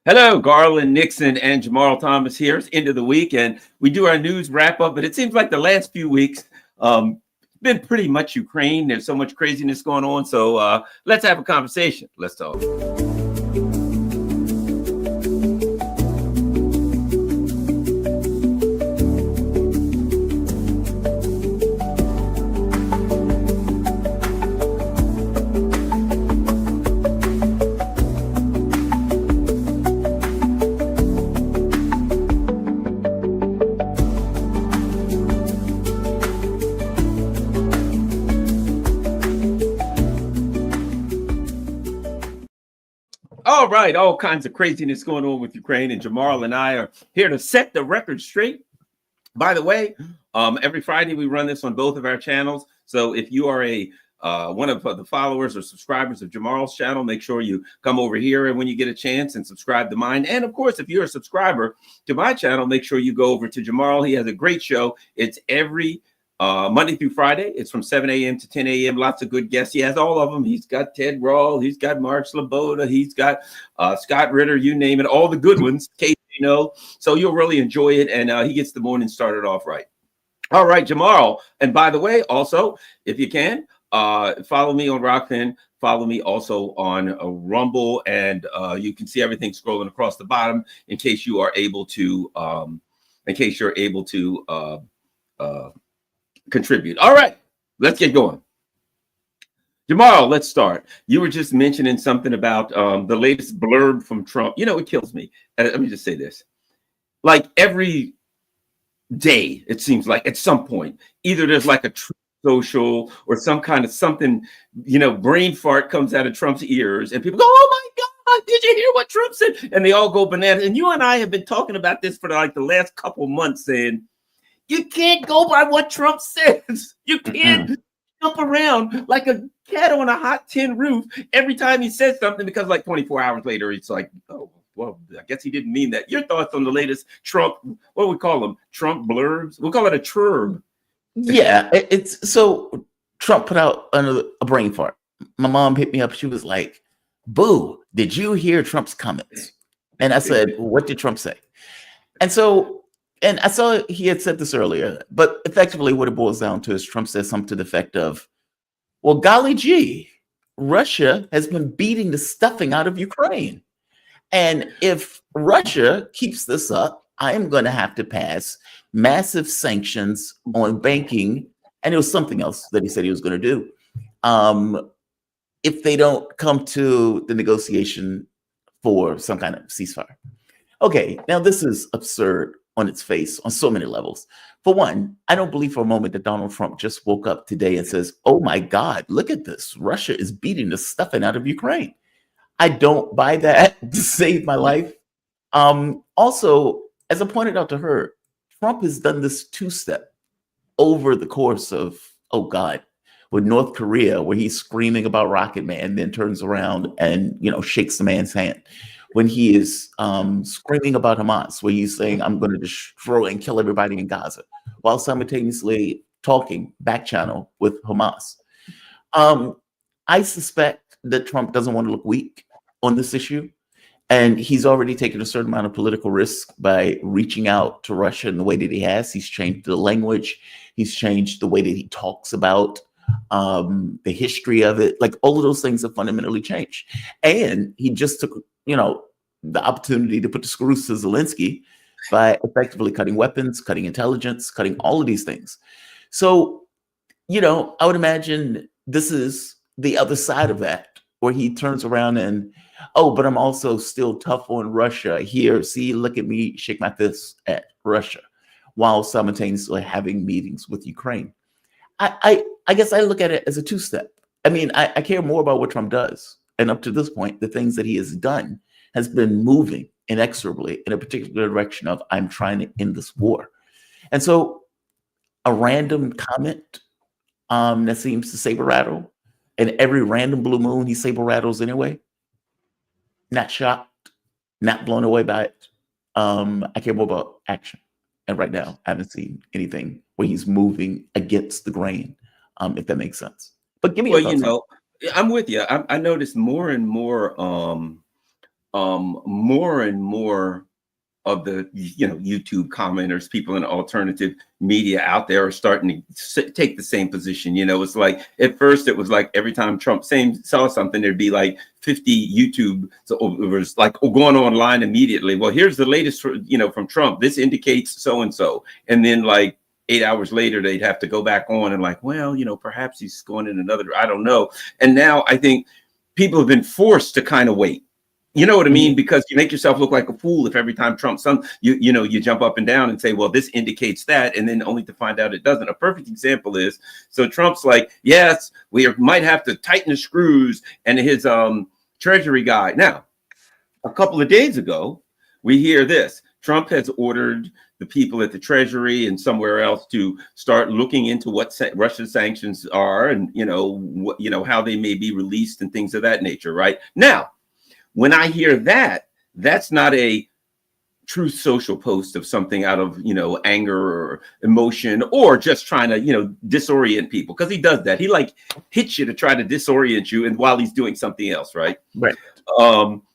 Hello, Garland Nixon and Jamarl Thomas here. It's end of the week, and we do our news wrap up. But it seems like the last few weeks been pretty much Ukraine. There's so much craziness going on. So let's have a conversation. Let's talk. All right, all kinds of craziness going on with Ukraine, and Jamarl and I are here to set the record straight. By the way, every Friday we run this on both of our channels. So if you are a one of the followers or subscribers of Jamarl's channel, make sure you come over here and when you get a chance and subscribe to mine. And of course, if you're a subscriber to my channel, make sure you go over to Jamarl. He has a great show. It's every Monday through Friday. It's from 7 a.m. to 10 a.m. Lots of good guests. He has all of them. He's got Ted Rawl. He's got Mark Sloboda. He's got Scott Ritter, you name it, all the good ones, Kate, you know. So you'll really enjoy it. And he gets the morning started off right. All right, Jamarl. And by the way, also, if you can, follow me on Rockfin. Follow me also on Rumble. And you can see everything scrolling across the bottom in case you are able to, contribute. All right, let's get going. Jamarl, let's start. You were just mentioning something about the latest blurb from Trump. You know, it kills me. Let me just say this. Like every day, it seems like at some point, either there's like a social or some kind of something, you know, brain fart comes out of Trump's ears and people go, oh my God, did you hear what Trump said? And they all go bananas. And you and I have been talking about this for like the last couple months saying, you can't go by what Trump says. You can't jump around like a cat on a hot tin roof every time he says something because like 24 hours later, it's like, oh, well, I guess he didn't mean that. Your thoughts on the latest Trump, what do we call them? Trump blurbs? We'll call it a trurb. Yeah, it's so Trump put out a brain fart. My mom hit me up. She was like, boo, did you hear Trump's comments? And I said, well, what did Trump say? And I saw he had said this earlier, but effectively what it boils down to is Trump says something to the effect of, well, golly gee, Russia has been beating the stuffing out of Ukraine. And if Russia keeps this up, I am going to have to pass massive sanctions on banking. And it was something else that he said he was going to do if they don't come to the negotiation for some kind of ceasefire. Okay, now this is absurd on its face on so many levels. For one, I don't believe for a moment that Donald Trump just woke up today and says, oh my God, look at this. Russia is beating the stuffing out of Ukraine. I don't buy that to save my life. Also, as I pointed out to her, Trump has done this two-step over the course of, oh God, with North Korea, where he's screaming about Rocket Man, then turns around and, you know, shakes the man's hand. When he is screaming about Hamas, where he's saying, I'm going to destroy and kill everybody in Gaza, while simultaneously talking back channel with Hamas. I suspect that Trump doesn't want to look weak on this issue. And he's already taken a certain amount of political risk by reaching out to Russia in the way that he has. He's changed the language. He's changed the way that he talks about the history of it. Like all of those things have fundamentally changed. And he just took, you know, the opportunity to put the screws to Zelensky by effectively cutting weapons, cutting intelligence, cutting all of these things. So, you know, I would imagine this is the other side of that, where he turns around and, oh, but I'm also still tough on Russia. Here, see, look at me, shake my fist at Russia, while simultaneously having meetings with Ukraine. I guess I look at it as a two-step. I mean, I care more about what Trump does. And up to this point, the things that he has done has been moving inexorably in a particular direction of, I'm trying to end this war. And so a random comment that seems to saber rattle, and every random blue moon he saber rattles anyway, not shocked, not blown away by it. I care more about action. And right now, I haven't seen anything where he's moving against the grain, if that makes sense. But give me well, you know, I'm with you. I noticed more and more more and more of the YouTube commenters, people in alternative media out there are starting to take the same position. It's like at first it was like every time Trump saw something, there'd be like 50 YouTube was like going online immediately. Well, here's the latest, from Trump. This indicates so and so, and then like 8 hours later, they'd have to go back on and like, well, perhaps he's going in another. I don't know. And now I think people have been forced to kind of wait. You know what I mean? Because you make yourself look like a fool if every time Trump, you jump up and down and say, well, this indicates that, and then only to find out it doesn't. A perfect example is, so Trump's like, yes, we might have to tighten the screws, and his Treasury guy. Now, a couple of days ago, we hear this. Trump has ordered the people at the Treasury and somewhere else to start looking into what Russia's sanctions are, and how they may be released and things of that nature. Right now, when I hear that, that's not a true social post of something out of, anger or emotion, or just trying to, disorient people, because he does that. He like hits you to try to disorient you, and while he's doing something else, right? Right.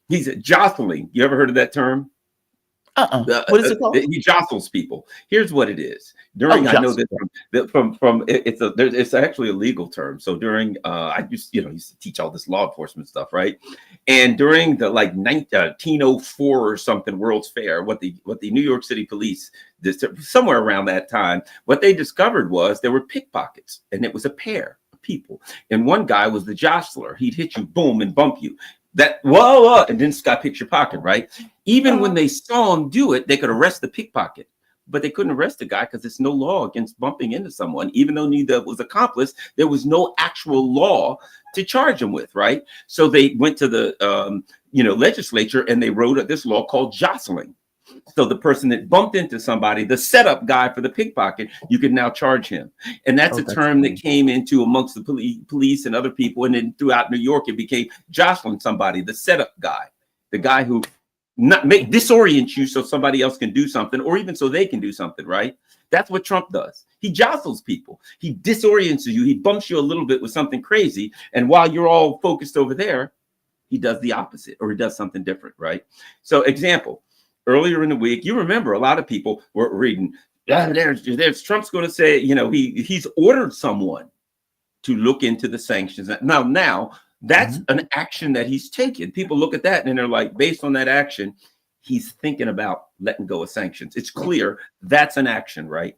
He's jostling. You ever heard of that term? What is it called? He jostles people. Here's what it is. I know that from it's actually a legal term. So during I used to teach all this law enforcement stuff, right? And during the 1904 or something World's Fair, what the New York City police did, somewhere around that time, what they discovered was there were pickpockets, and it was a pair of people. And one guy was the jostler. He'd hit you, boom, and bump you. That whoa, and then this guy picks your pocket, right? Even when they saw him do it, they could arrest the pickpocket, but they couldn't arrest the guy because there's no law against bumping into someone. Even though neither was accomplice, there was no actual law to charge him with, right? So they went to the legislature, and they wrote this law called jostling. So the person that bumped into somebody, the setup guy for the pickpocket, you can now charge him. And that's a term that came into amongst the police and other people. And then throughout New York, it became jostling somebody, the setup guy, the guy who disorient you so somebody else can do something, or even so they can do something, right? That's what Trump does. He jostles people. He disorients you. He bumps you a little bit with something crazy. And while you're all focused over there, he does the opposite, or he does something different, right? So example, earlier in the week, you remember a lot of people were reading, there's Trump's going to say, he's ordered someone to look into the sanctions. Now that's an action that he's taken. People look at that and they're like, based on that action, he's thinking about letting go of sanctions. It's clear that's an action, right?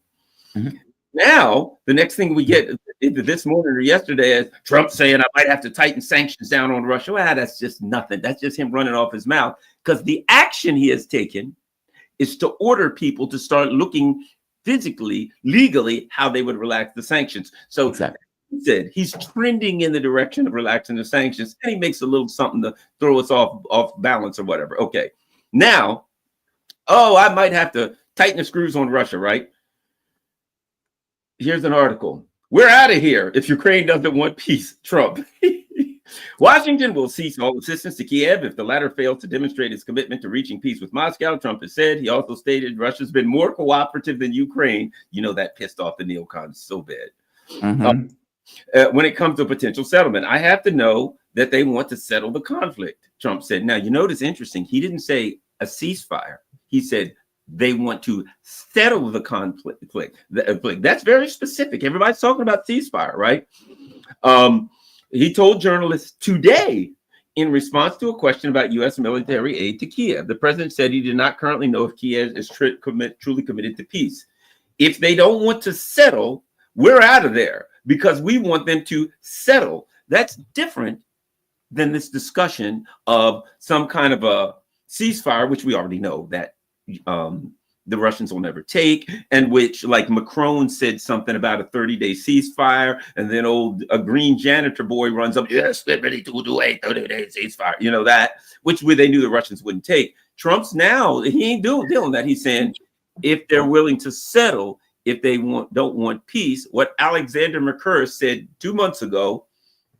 Now, the next thing we get into this morning or yesterday is Trump saying I might have to tighten sanctions down on Russia. Well, that's just nothing. That's just him running off his mouth, because the action he has taken is to order people to start looking physically, legally, how they would relax the sanctions. So he said he's trending in the direction of relaxing the sanctions, and he makes a little something to throw us off balance or whatever. Okay. Now, I might have to tighten the screws on Russia, right? Here's an article. We're out of here if Ukraine doesn't want peace, Trump. Washington will cease all assistance to Kiev if the latter fails to demonstrate its commitment to reaching peace with Moscow, Trump has said. He also stated Russia's been more cooperative than Ukraine. That pissed off the neocons so bad. When it comes to potential settlement, I have to know that they want to settle the conflict, Trump said. Now, you notice interesting. He didn't say a ceasefire. He said they want to settle the conflict. That's very specific. Everybody's talking about ceasefire, right? He told journalists today, in response to a question about U.S. military aid to Kiev, the president said he did not currently know if Kiev is truly committed to peace. If they don't want to settle, we're out of there because we want them to settle. That's different than this discussion of some kind of a ceasefire, which we already know that the Russians will never take, and which, like Macron said something about a 30-day ceasefire, and then a green janitor boy runs up, yes, they're ready to do a 30-day ceasefire, that, which they knew the Russians wouldn't take. Trump's now, he ain't doing that. He's saying if they're willing to settle, if they don't want peace, what Alexander McCurry said 2 months ago,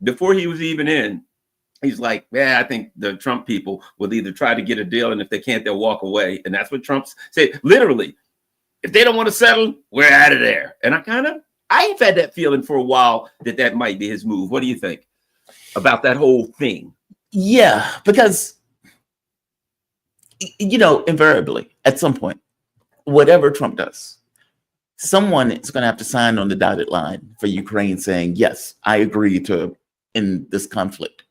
before he was even in, he's like, I think the Trump people will either try to get a deal, and if they can't, they'll walk away. And that's what Trump said. Literally, if they don't want to settle, we're out of there. And I've had that feeling for a while that might be his move. What do you think about that whole thing? Yeah, because invariably at some point, whatever Trump does, someone is going to have to sign on the dotted line for Ukraine saying, yes, I agree to end this conflict.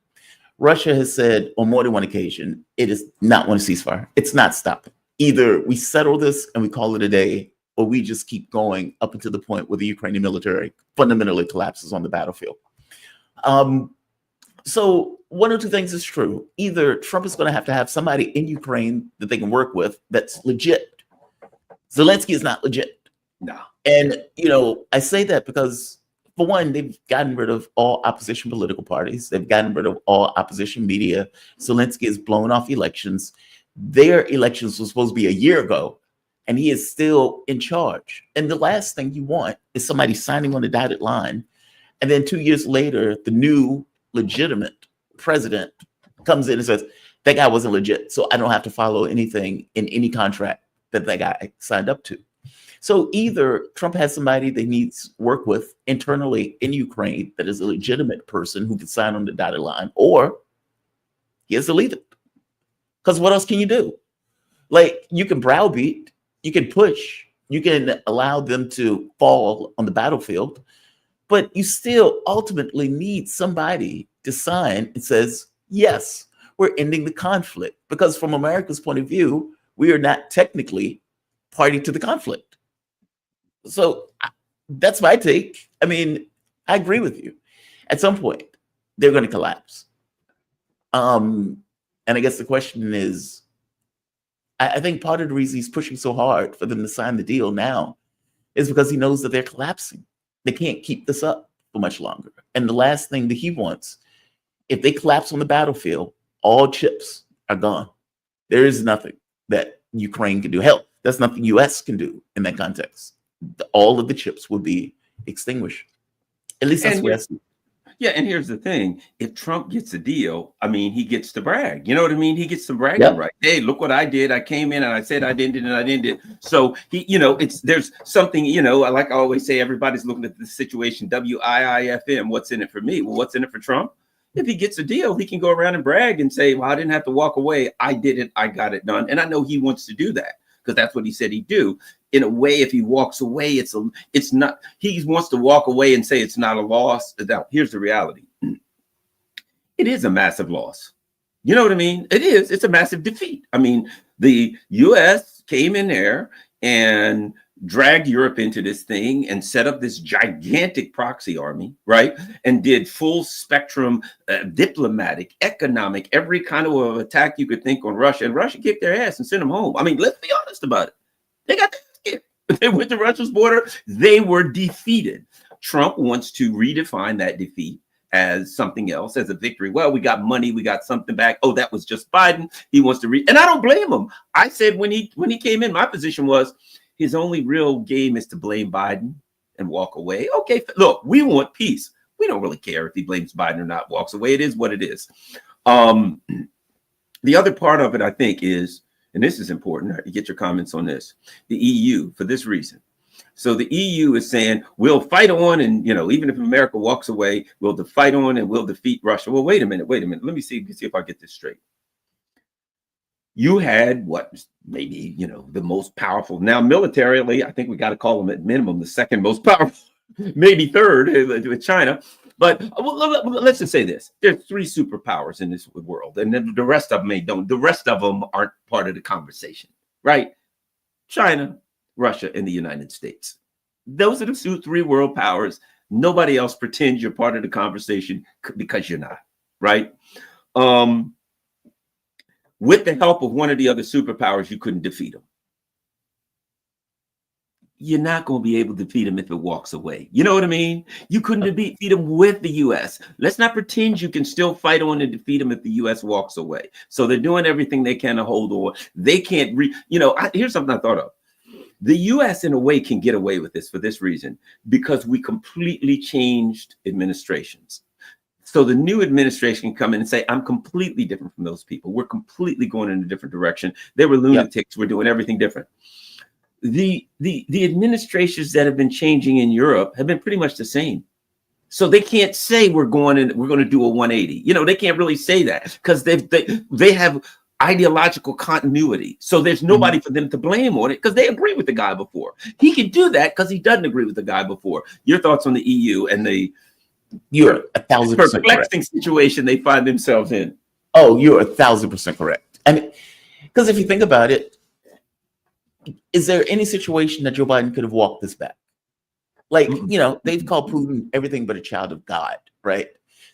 Russia has said on more than one occasion, it is not want a ceasefire. It's not stopping. Either we settle this and we call it a day, or we just keep going up until the point where the Ukrainian military fundamentally collapses on the battlefield. So one or two things is true. Either Trump is going to have somebody in Ukraine that they can work with that's legit. Zelensky is not legit. No. And, I say that because, for one, they've gotten rid of all opposition political parties. They've gotten rid of all opposition media. Zelensky has blown off elections. Their elections were supposed to be a year ago, and he is still in charge. And the last thing you want is somebody signing on the dotted line, and then 2 years later, the new legitimate president comes in and says, that guy wasn't legit, so I don't have to follow anything in any contract that guy signed up to. So either Trump has somebody that needs work with internally in Ukraine that is a legitimate person who can sign on the dotted line, or he has to leave it. Because what else can you do? Like, you can browbeat, you can push, you can allow them to fall on the battlefield, but you still ultimately need somebody to sign and says, yes, we're ending the conflict. Because from America's point of view, we are not technically party to the conflict. So that's my take. I mean, I agree with you. At some point, they're going to collapse. And I guess the question is, I think part of the reason he's pushing so hard for them to sign the deal now is because he knows that they're collapsing. They can't keep this up for much longer. And the last thing that he wants, if they collapse on the battlefield, all chips are gone. There is nothing that Ukraine can do. Hell, that's nothing US can do in that context. All of the chips will be extinguished. At least that's what I see. Yeah, and here's the thing. If Trump gets a deal, I mean, he gets to brag. You know what I mean? He gets to bragging right. Hey, look what I did. I came in and I said I didn't and I didn't. So he, there's something, like I always say, everybody's looking at the situation, WIIFM, what's in it for me? Well, what's in it for Trump? If he gets a deal, he can go around and brag and say, well, I didn't have to walk away. I did it. I got it done. And I know he wants to do that because that's what he said he'd do. In a way, if he walks away, it's not, he wants to walk away and say it's not a loss. Now, here's the reality. It is a massive loss. You know what I mean? It is. It's a massive defeat. I mean, the US came in there and dragged Europe into this thing and set up this gigantic proxy army, right? And did full spectrum diplomatic, economic, every kind of attack you could think on Russia. And Russia kicked their ass and sent them home. I mean, let's be honest about it. They got they went to Russia's border. They were defeated. Trump wants to redefine that defeat as something else, as a victory. Well, we got money, we got something back. Oh, that was just Biden. He wants to and I don't blame him. I said when he came in, my position was his only real game is to blame Biden and walk away. Okay, look, we want peace. We don't really care if he blames Biden or not, walks away. It is what it is. The other part of it, I think, is, and this is important, you get your comments on this, the EU, for this reason. So the EU is saying, we'll fight on, and, even if America walks away, we'll fight on and we'll defeat Russia. Well, wait a minute. Let me see if I get this straight. You had maybe, the most powerful, now militarily, I think we got to call them at minimum the second most powerful, maybe third with China. But let's just say this. There's 3 superpowers in this world, and then the rest of them the rest of them aren't part of the conversation, right? China, Russia, and the United States. Those are the 3 world powers. Nobody else pretends you're part of the conversation because you're not, right? With the help of one of the other superpowers, you couldn't defeat them. You're not going to be able to defeat him if it walks away. You know what I mean? You couldn't defeat him with the U.S. Let's not pretend you can still fight on and defeat him if the U.S. walks away. So they're doing everything they can to hold on. They can't, here's something I thought of. The U.S. in a way can get away with this for this reason, because we completely changed administrations. So the new administration can come in and say, I'm completely different from those people. We're completely going in a different direction. They were lunatics. Yep. We're doing everything different. The administrations that have been changing in Europe have been pretty much the same. So they can't say we're going to do a 180. They can't really say that because they have, ideological continuity. So there's nobody for them to blame on it because they agree with the guy before. He can do that because he doesn't agree with the guy before. Your thoughts on the EU and the You're 1,000% correct. perplexing situation they find themselves in? Oh, you're 1,000% correct. I mean, because if you think about it, is there any situation that Joe Biden could have walked this back? Like, you know, they've called Putin everything but a child of God, right?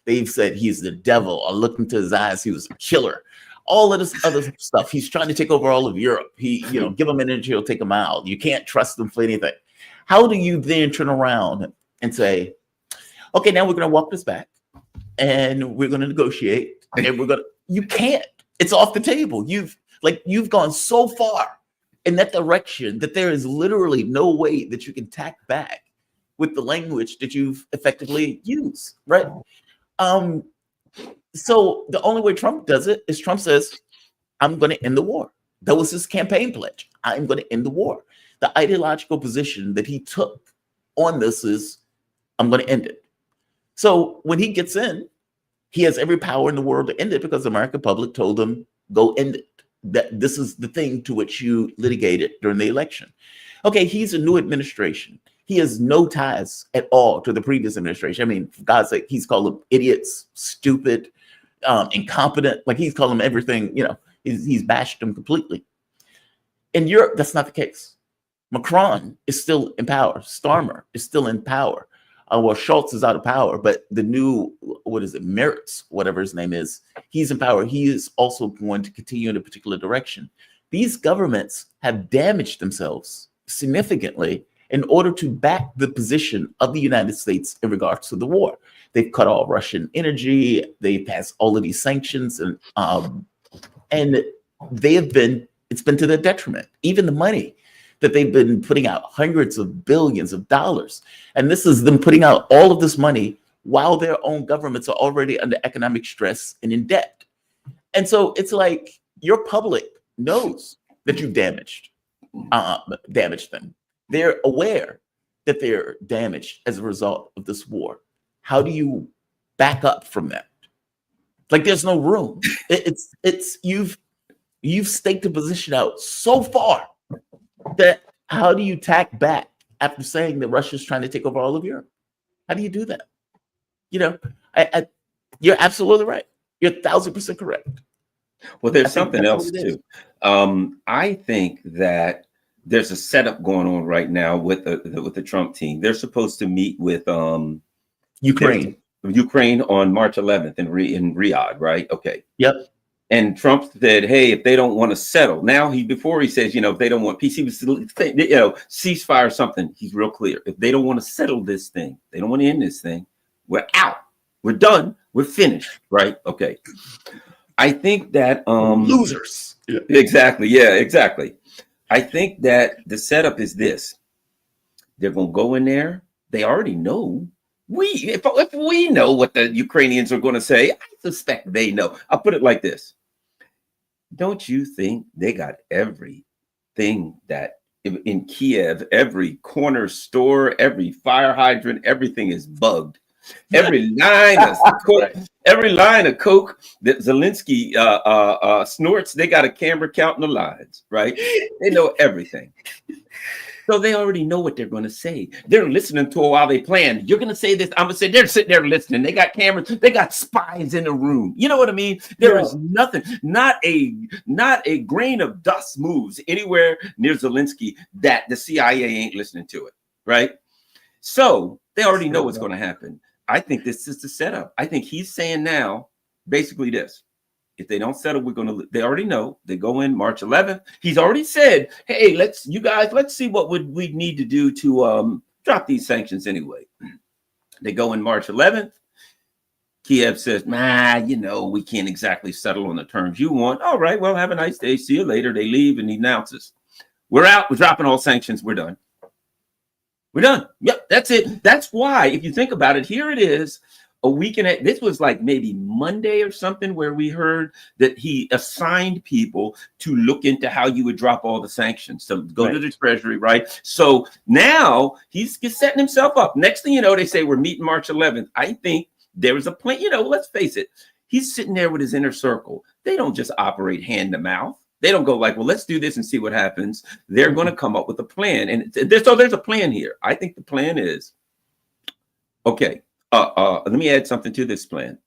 They've said he's the devil. I looked into his eyes, he was a killer. All of this other stuff. He's trying to take over all of Europe. He, you know, give him energy, he'll take him out. You can't trust him for anything. How do you then turn around and say, okay, now we're going to walk this back and we're going to negotiate and we're going to, you can't, it's off the table. You've gone so far in that direction that there is literally no way that you can tack back with the language that you've effectively used, right? So the only way Trump does it is Trump says, I'm going to end the war. That was his campaign pledge. I'm going to end the war. The ideological position that he took on this is, I'm going to end it. So when he gets in, he has every power in the world to end it because the American public told him, go end it. That this is the thing to which you litigated during the election. Okay, he's a new administration. He has no ties at all to the previous administration. I mean, for God's sake, he's called them idiots, stupid, incompetent. Like he's called them everything, you know, he's bashed them completely. In Europe, that's not the case. Macron is still in power. Starmer is still in power. Well, Schultz is out of power, but the new, what is it, Merz, whatever his name is, he's in power. He is also going to continue in a particular direction. These governments have damaged themselves significantly in order to back the position of the United States in regards to the war. They've cut off Russian energy. They passed all of these sanctions, and they have been, it's been to their detriment. Even the money that they've been putting out, hundreds of billions of dollars. And this is them putting out all of this money while their own governments are already under economic stress and in debt. And so it's like your public knows that you've damaged them. They're aware that they're damaged as a result of this war. How do you back up from that? Like there's no room. You've staked the position out so far that how do you tack back after saying that Russia's trying to take over all of Europe? How do you do that? You know, you're absolutely right. You're 1,000% correct. Well, there's something else too. I think that there's a setup going on right now with the Trump team. They're supposed to meet with Ukraine on March 11th in Riyadh, right? Okay. Yep. And Trump said, hey, if they don't want to settle, now before he says, you know, if they don't want peace, he was, you know, ceasefire or something. He's real clear. If they don't want to settle this thing, they don't want to end this thing, we're out. We're done. We're finished. Right. Okay. I think that losers. Yeah. Exactly. Yeah, exactly. I think that the setup is this. They're going to go in there. They already know. If we know what the Ukrainians are going to say, I suspect they know. I'll put it like this. Don't you think they got everything that in Kiev, every corner store, every fire hydrant, everything is bugged. Every line of coke that Zelensky snorts, they got a camera counting the lines, right? They know everything. So they already know what they're going to say. They're listening to it while they plan. You're going to say this. I'm going to say they're sitting there listening. They got cameras. They got spies in the room. You know what I mean? There is nothing, not a grain of dust moves anywhere near Zelensky that the CIA ain't listening to it, right? So they already know what's going to happen. I think this is the setup. I think he's saying now basically this. If they don't settle, they already know. They go in March 11th. He's already said, hey, let's see what we need to do to drop these sanctions anyway. They go in March 11th. Kiev says, you know, we can't exactly settle on the terms you want. All right, well, have a nice day. See you later. They leave and he announces, we're out. We're dropping all sanctions. We're done. We're done. Yep, that's it. That's why, if you think about it, here it is. A week and this was like maybe Monday or something where we heard that he assigned people to look into how you would drop all the sanctions. So go to the Treasury, right? So now he's setting himself up. Next thing you know, they say we're meeting March 11th. I think there is a plan. You know, let's face it. He's sitting there with his inner circle. They don't just operate hand to mouth. They don't go like, well, let's do this and see what happens. They're going to come up with a plan. And there's a plan here. I think the plan is, okay, let me add something to this plan.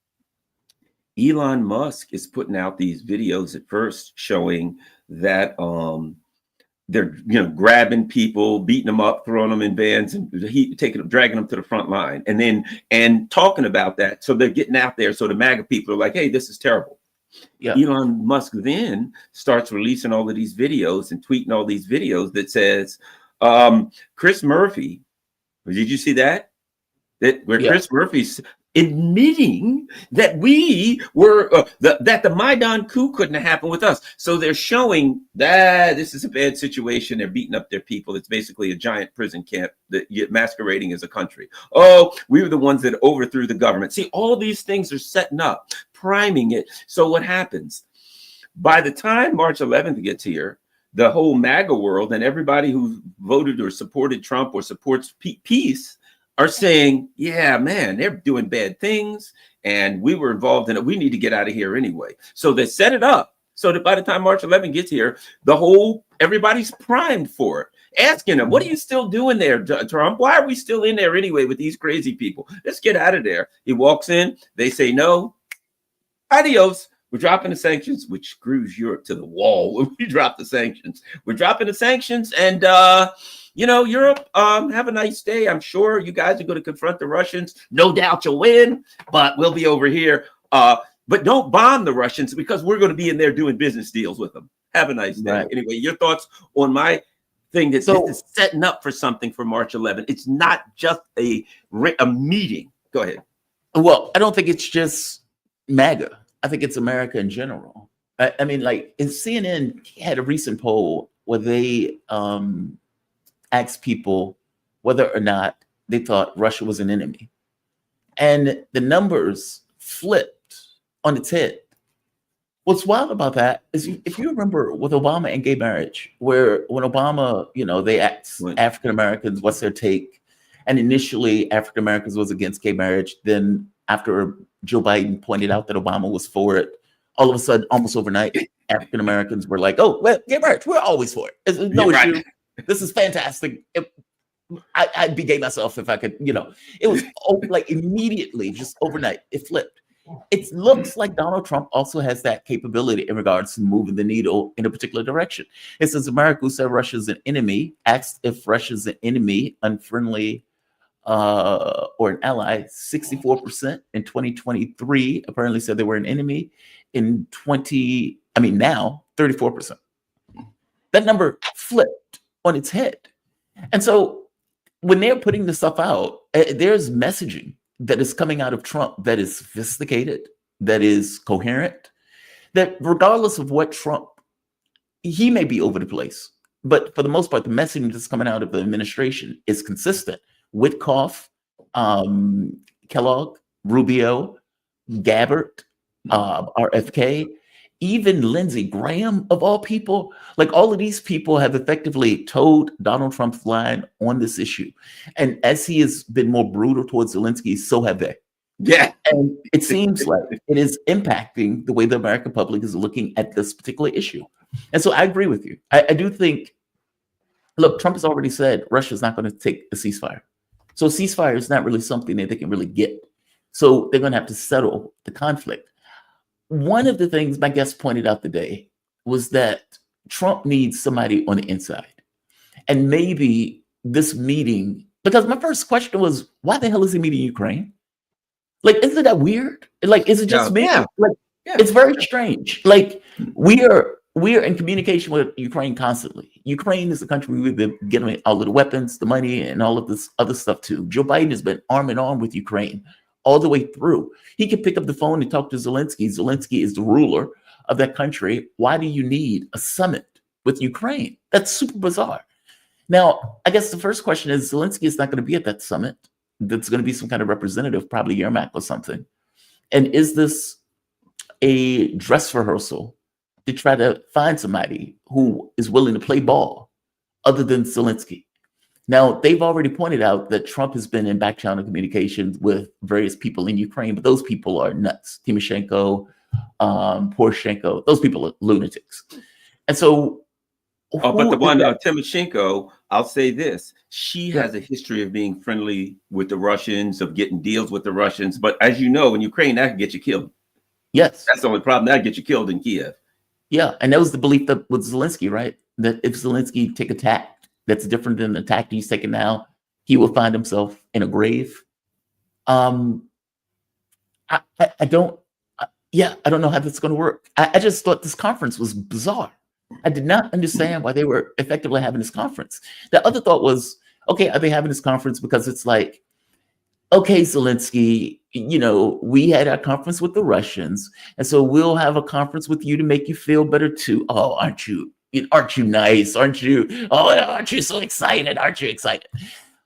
Elon Musk is putting out these videos at first showing that they're grabbing people, beating them up, throwing them in vans, and dragging them to the front line, and talking about that. So they're getting out there. So the MAGA people are like, hey, this is terrible. Yeah. Elon Musk then starts releasing all of these videos and tweeting all these videos that says, Chris Murphy, did you see that? Chris Murphy's admitting that we were that the Maidan coup couldn't have happened with us. So they're showing that this is a bad situation. They're beating up their people. It's basically a giant prison camp that masquerading as a country. Oh, we were the ones that overthrew the government. See, all these things are setting up, priming it. So what happens? By the time March 11th gets here, the whole MAGA world and everybody who voted or supported Trump or supports peace are saying, yeah, man, they're doing bad things and we were involved in it. We need to get out of here anyway. So they set it up so that by the time March 11 gets here, everybody's primed for it. Asking them, what are you still doing there, Trump? Why are we still in there anyway with these crazy people? Let's get out of there. He walks in, they say no, adios. We're dropping the sanctions, which screws Europe to the wall when we drop the sanctions. We're dropping the sanctions and Europe, have a nice day. I'm sure you guys are going to confront the Russians. No doubt you'll win, but we'll be over here. But don't bomb the Russians because we're going to be in there doing business deals with them. Have a nice day. Right. Anyway, your thoughts on my thing that this is setting up for something for March 11. It's not just a meeting. Go ahead. Well, I don't think it's just MAGA. I think it's America in general. I mean, like, CNN had a recent poll where they asked people whether or not they thought Russia was an enemy. And the numbers flipped on its head. What's wild about that is if you remember with Obama and gay marriage, where when Obama, they asked African Americans, what's their take? And initially African Americans was against gay marriage. Then after Joe Biden pointed out that Obama was for it, all of a sudden, almost overnight, African Americans were like, oh, well, gay marriage, we're always for it. It's no issue. Right. This is fantastic. I'd be gay myself if I could, it was like immediately, just overnight, it flipped. It looks like Donald Trump also has that capability in regards to moving the needle in a particular direction. It says America, who said Russia's an enemy, asked if Russia's an enemy, unfriendly, or an ally. 64% in 2023 apparently said they were an enemy. Now 34%. That number flipped on its head. And so when they're putting this stuff out, there's messaging that is coming out of Trump that is sophisticated, that is coherent, that regardless of what Trump, he may be over the place, but for the most part, the messaging that's coming out of the administration is consistent. Witkoff, Kellogg, Rubio, Gabbard, RFK, even Lindsey Graham, of all people, like all of these people have effectively toed Donald Trump's line on this issue. And as he has been more brutal towards Zelensky, so have they. Yeah. And it seems like it is impacting the way the American public is looking at this particular issue. And so I agree with you. I do think, look, Trump has already said Russia's not going to take a ceasefire. So a ceasefire is not really something that they can really get. So they're going to have to settle the conflict. One of the things my guest pointed out today was that Trump needs somebody on the inside. And maybe this meeting, because my first question was, why the hell is he meeting Ukraine? Like, isn't that weird? Like, is it just me? Yeah. Like, it's very strange. Like, we are in communication with Ukraine constantly. Ukraine is the country we've been getting all of the weapons, the money, and all of this other stuff too. Joe Biden has been arm in arm with Ukraine all the way through. He can pick up the phone and talk to Zelensky. Zelensky is the ruler of that country. Why do you need a summit with Ukraine? That's super bizarre. Now, I guess the first question is, Zelensky is not going to be at that summit. That's going to be some kind of representative, probably Yermak or something. And is this a dress rehearsal to try to find somebody who is willing to play ball other than Zelensky? Now, they've already pointed out that Trump has been in back channel communications with various people in Ukraine, but those people are nuts. Timoshenko, Poroshenko, those people are lunatics. And so, But the one Timoshenko, I'll say this: she has a history of being friendly with the Russians, of getting deals with the Russians. But as you know, in Ukraine, that can get you killed. Yes, that's the only problem. That get you killed in Kiev. Yeah, and that was the belief that with Zelensky, right? That if Zelensky take a tack that's different than the tack he's taking now, he will find himself in a grave. I don't know how that's going to work. I just thought this conference was bizarre. I did not understand why they were effectively having this conference. The other thought was, okay, are they having this conference because it's like, okay, Zelensky, we had our conference with the Russians, and so we'll have a conference with you to make you feel better too. Oh, aren't you nice? Aren't you? Oh, aren't you so excited? Aren't you excited?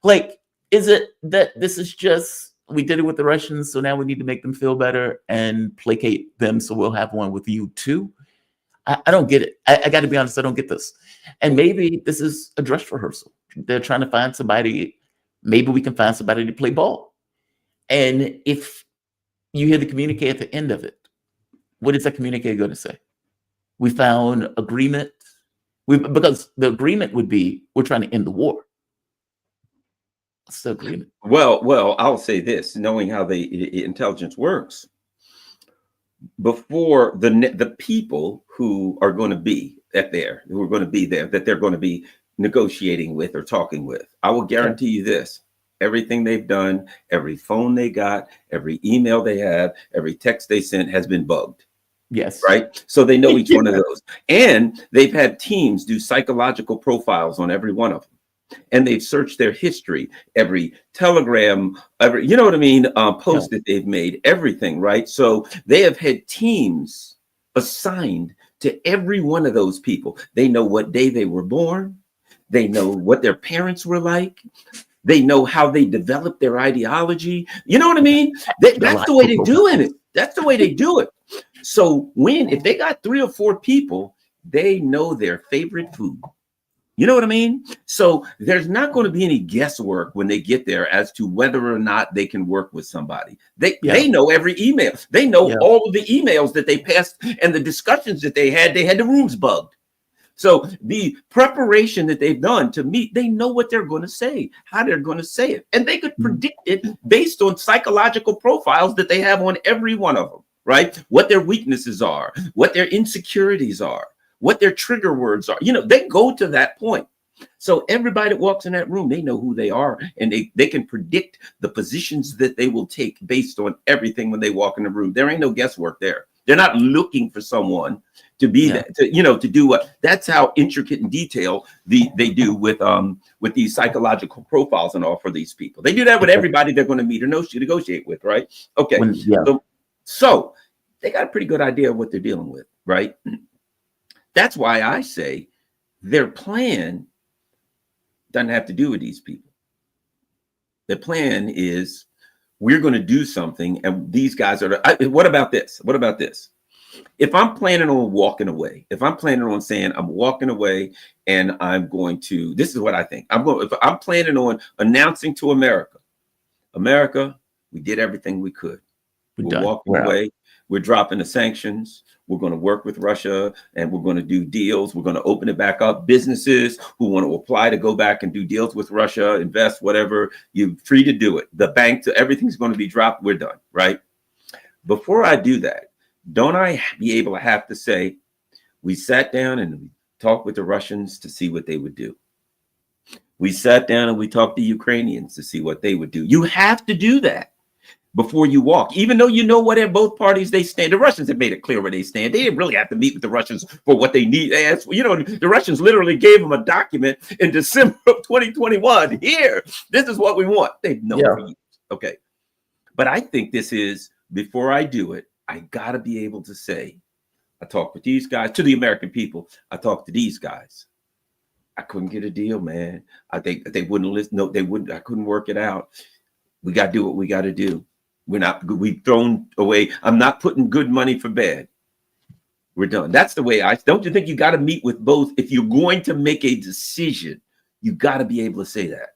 Like, is it that this is just, we did it with the Russians, so now we need to make them feel better and placate them, so we'll have one with you too? I don't get it. I got to be honest, I don't get this. And maybe this is a dress rehearsal. They're trying to find somebody. Maybe we can find somebody to play ball. And if you hear the communique at the end of it, what is that communique going to say? We found agreement. Because the agreement would be, we're trying to end the war. What's the agreement? Well, I'll say this, knowing how the intelligence works, before the people who are going to be that they're going to be negotiating with or talking with, I will guarantee you this: everything they've done, every phone they got, every email they have, every text they sent has been bugged. Yes. Right. So they know each one of those. And they've had teams do psychological profiles on every one of them. And they've searched their history, every telegram, post that they've made, everything. Right. So they have had teams assigned to every one of those people. They know what day they were born. They know what their parents were like. They know how they developed their ideology. You know what I mean? That's the way they're doing it. That's the way they do it. So if they got 3 or 4 people, they know their favorite food. You know what I mean? So there's not going to be any guesswork when they get there as to whether or not they can work with somebody. They know every email. They know all of the emails that they passed and the discussions that they had the rooms bugged. So the preparation that they've done to meet, they know what they're going to say, how they're going to say it. And they could predict it based on psychological profiles that they have on every one of them, right? What their weaknesses are, what their insecurities are, what their trigger words are. They go to that point. So everybody that walks in that room, they know who they are, and they can predict the positions that they will take based on everything when they walk in the room. There ain't no guesswork there. They're not looking for someone to be that, to do what. That's how intricate and detailed they do with these psychological profiles and all for these people. They do that with everybody they're going to meet or negotiate with, right? Okay, so they got a pretty good idea of what they're dealing with, right? That's why I say their plan doesn't have to do with these people. The plan is, we're going to do something, and these guys are. What about this? What about this? If I'm planning on walking away, if I'm planning on saying I'm walking away and I'm going to, this is what I think. If I'm planning on announcing to America, we did everything we could. We're walking away. We're dropping the sanctions. We're going to work with Russia, and we're going to do deals. We're going to open it back up. Businesses who want to apply to go back and do deals with Russia, invest, whatever, you're free to do it. The bank, everything's going to be dropped. We're done, right? Before I do that, don't I be able to have to say, we sat down and we talked with the Russians to see what they would do. We sat down and we talked to Ukrainians to see what they would do. You have to do that before you walk, even though you know what at both parties they stand. The Russians have made it clear where they stand. They didn't really have to meet with the Russians for what they need. The Russians literally gave them a document in December of 2021. Here, this is what we want. They've known for years. Okay. But I think this is, before I do it, I got to be able to say, I talked with these guys, to the American people. I talked to these guys. I couldn't get a deal, man. I think they wouldn't listen. No, they wouldn't. I couldn't work it out. We got to do what we got to do. We've thrown away. I'm not putting good money for bad. We're done. That's the way don't you think you got to meet with both? If you're going to make a decision, you got to be able to say that.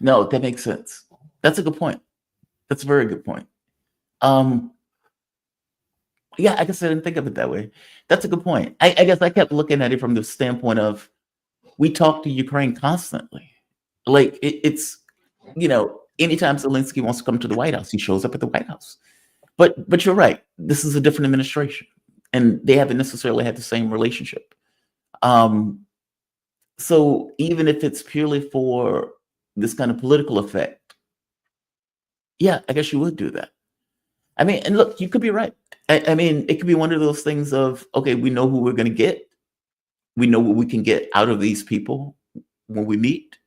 No, that makes sense. That's a good point. That's a very good point. Yeah, I guess I didn't think of it that way. That's a good point. I guess I kept looking at it from the standpoint of we talk to Ukraine constantly. Like it's anytime Zelensky wants to come to the White House, he shows up at the White House. But you're right. This is a different administration, and they haven't necessarily had the same relationship. So even if it's purely for this kind of political effect, yeah, I guess you would do that. I mean, and look, you could be right. I mean, it could be one of those things of, okay, we know who we're going to get. We know what we can get out of these people when we meet,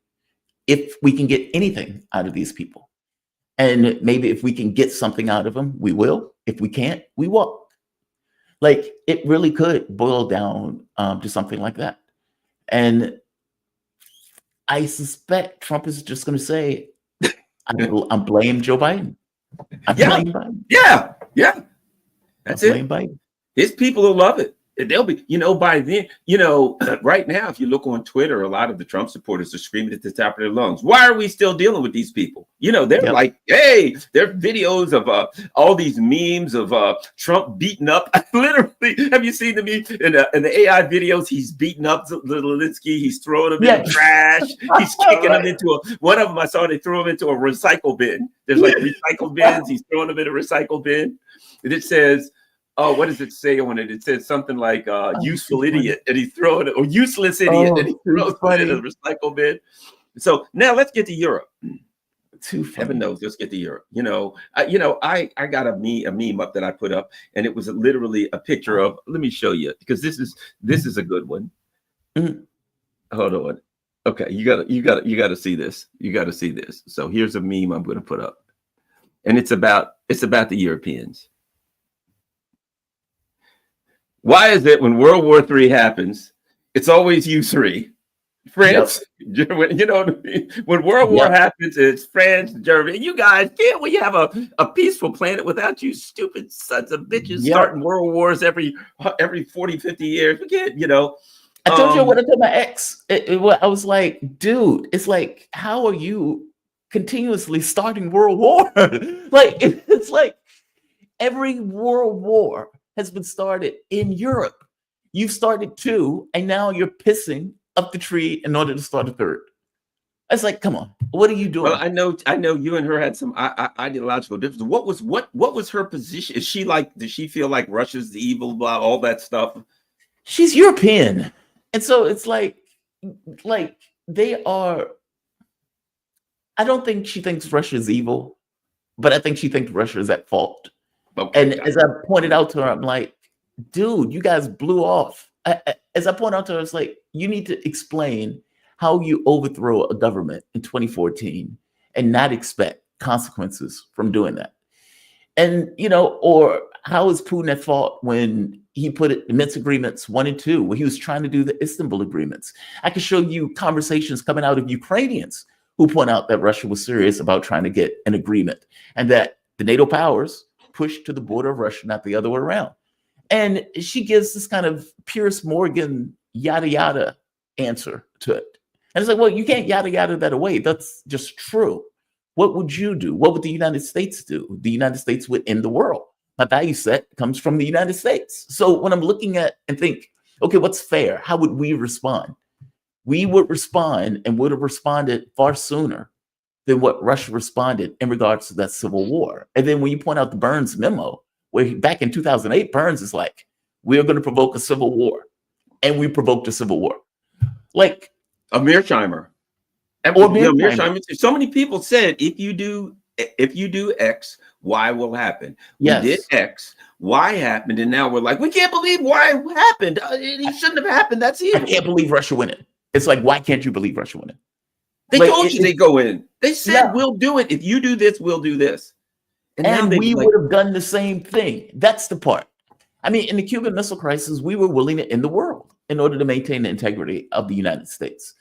if we can get anything out of these people. And maybe if we can get something out of them, we will. If we can't, we won't. Like, it really could boil down to something like that. And I suspect Trump is just going to say, I'm blame Joe Biden. I blame Biden. Yeah. That's it. Biden. His people will love it. They'll be, by then, right now, if you look on Twitter, a lot of the Trump supporters are screaming at the top of their lungs. Why are we still dealing with these people? They're like, hey, there are videos of all these memes of Trump beating up. Literally, have you seen the meme in the AI videos? He's beating up Zelensky. He's throwing him in the trash. He's kicking him into one of them. I saw they threw him into a recycle bin. There's like recycle bins. He's throwing them in a recycle bin. And it says, oh, what does it say on it? It says something like useful idiot, and he's throwing it, or useless idiot, and he throws it in a recycle bin. So now let's get to Europe. Heaven knows, let's get to Europe. I got a meme up that I put up, and it was literally a picture of. Let me show you, because this is a good one. Hold on. Okay, you gotta see this. You gotta see this. So here's a meme I'm going to put up, and it's about the Europeans. Why is it when World War III happens, it's always you three? France, what I mean? When World War happens, it's France, Germany. You guys, can't we have a peaceful planet without you stupid sons of bitches starting world wars every 40, 50 years? We can't, I told you what I told my ex. I was like, dude, it's like, how are you continuously starting world war? Like, it's like every world war has been started in Europe. You've started two, and now you're pissing up the tree in order to start a third. It's like, come on, what are you doing? Well, I know you and her had some ideological differences. What was her position? Is she like, does she feel like Russia's the evil, blah, all that stuff? She's European. And so it's like they are, I don't think she thinks Russia is evil, but I think she thinks Russia is at fault. Okay, and as I pointed out to her, I'm like, dude, you guys blew off. As I point out to her, it's like, you need to explain how you overthrow a government in 2014 and not expect consequences from doing that. And, or how is Putin at fault when he put it, the Minsk agreements 1 and 2, where he was trying to do the Istanbul agreements? I can show you conversations coming out of Ukrainians who point out that Russia was serious about trying to get an agreement, and that the NATO powers pushed to the border of Russia, not the other way around. And she gives this kind of Pierce Morgan yada yada answer to it. And it's like, well, you can't yada yada that away. That's just true. What would you do? What would the United States do? The United States would end the world. My value set comes from the United States. So when I'm looking at and think, okay, what's fair? How would we respond? We would respond and would have responded far sooner than what Russia responded in regards to that civil war. And then when you point out the Burns memo, where back in 2008, Burns is like, we're going to provoke a civil war. And we provoked a civil war. Like a Mearsheimer. Mearsheimer. So many people said, if you do X, Y will happen. Yes. We did X, Y happened, and now we're like, we can't believe Y happened. It shouldn't have happened. That's evil. I can't believe Russia win it. It's like, why can't you believe Russia win it? They told you they go in. They said, we'll do it. If you do this, we'll do this. And we would have done the same thing. That's the part. I mean, in the Cuban Missile Crisis, we were willing to end the world in order to maintain the integrity of the United States.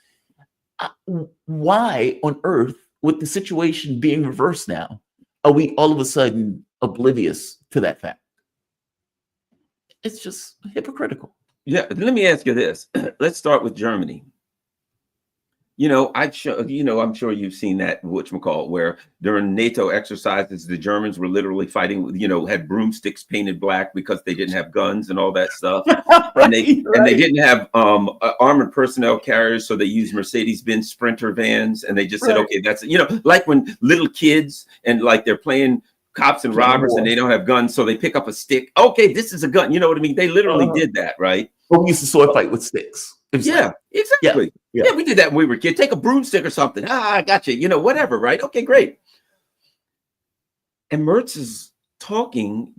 Why on earth, with the situation being reversed now, are we all of a sudden oblivious to that fact? It's just hypocritical. Yeah, let me ask you this. Let's start with Germany. I'm sure you've seen that whatchamacallit, where during NATO exercises, the Germans were literally fighting with, had broomsticks painted black because they didn't have guns and all that stuff. And they Right. didn't have armored personnel carriers, so they used Mercedes-Benz Sprinter vans, and they just said, Right. okay, that's like when little kids and like they're playing cops and Playing robbers and war. they don't have guns, so they pick up a stick. Okay, this is a gun. You know what I mean? They literally Uh-huh. did that, right? But we used to sword fight with sticks. It was like, Yeah, yeah, exactly. yeah. Yeah, we did that when we were kids. Take a broomstick or something. I got you. Whatever, right? Okay, great. And Mertz is talking,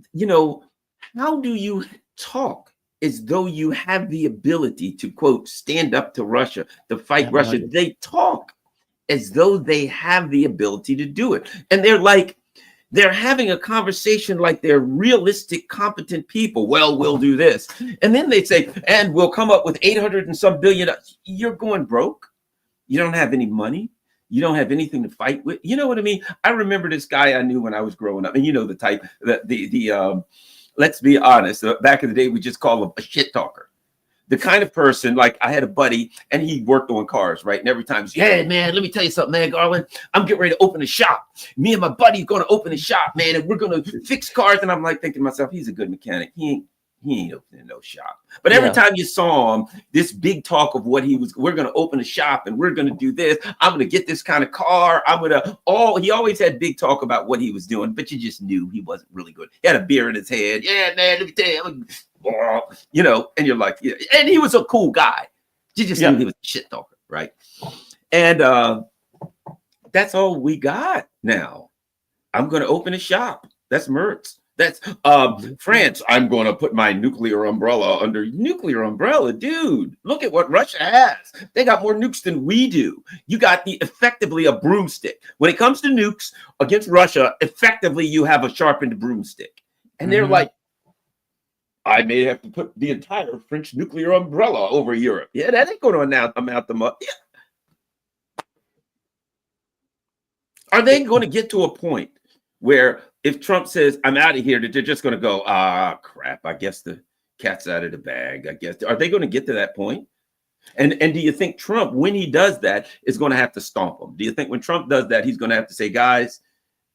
how do you talk as though you have the ability to, quote, stand up to Russia, to fight Russia? They talk as though they have the ability to do it. And they're having a conversation like they're realistic, competent people. Well, we'll do this. And then they say, and we'll come up with 800 and some billion. You're going broke. You don't have any money. You don't have anything to fight with. You know what I mean? I remember this guy I knew when I was growing up, and the type that let's be honest, back in the day, we just call him a shit talker. The kind of person, like I had a buddy and he worked on cars, right? And every time he's, yeah, man, let me tell you something, man, Garland, I'm getting ready to open a shop. Me and my buddy going to open a shop, man, and we're going to fix cars. And I'm like thinking to myself, he's a good mechanic. He ain't opening no shop. But every time you saw him, this big talk of we're going to open a shop and we're going to do this. I'm going to get this kind of car. He always had big talk about what he was doing, but you just knew he wasn't really good. He had a beer in his head. Yeah, man, let me tell you, and you're like, yeah. And he was a cool guy. You just knew he was a shit talker, right? And that's all we got now. I'm going to open a shop. That's Mertz. That's France. I'm going to put my nuclear umbrella under nuclear umbrella. Dude, look at what Russia has. They got more nukes than we do. You got effectively a broomstick. When it comes to nukes against Russia, effectively you have a sharpened broomstick. And they're like, I may have to put the entire French nuclear umbrella over Europe. Yeah, that ain't going to amount them up. Yeah. Are they going to get to a point where if Trump says, I'm out of here, that they're just going to go, crap, I guess the cat's out of the bag, I guess. Are they going to get to that point? And do you think Trump, when he does that, is going to have to stomp them? Do you think when Trump does that, he's going to have to say, guys,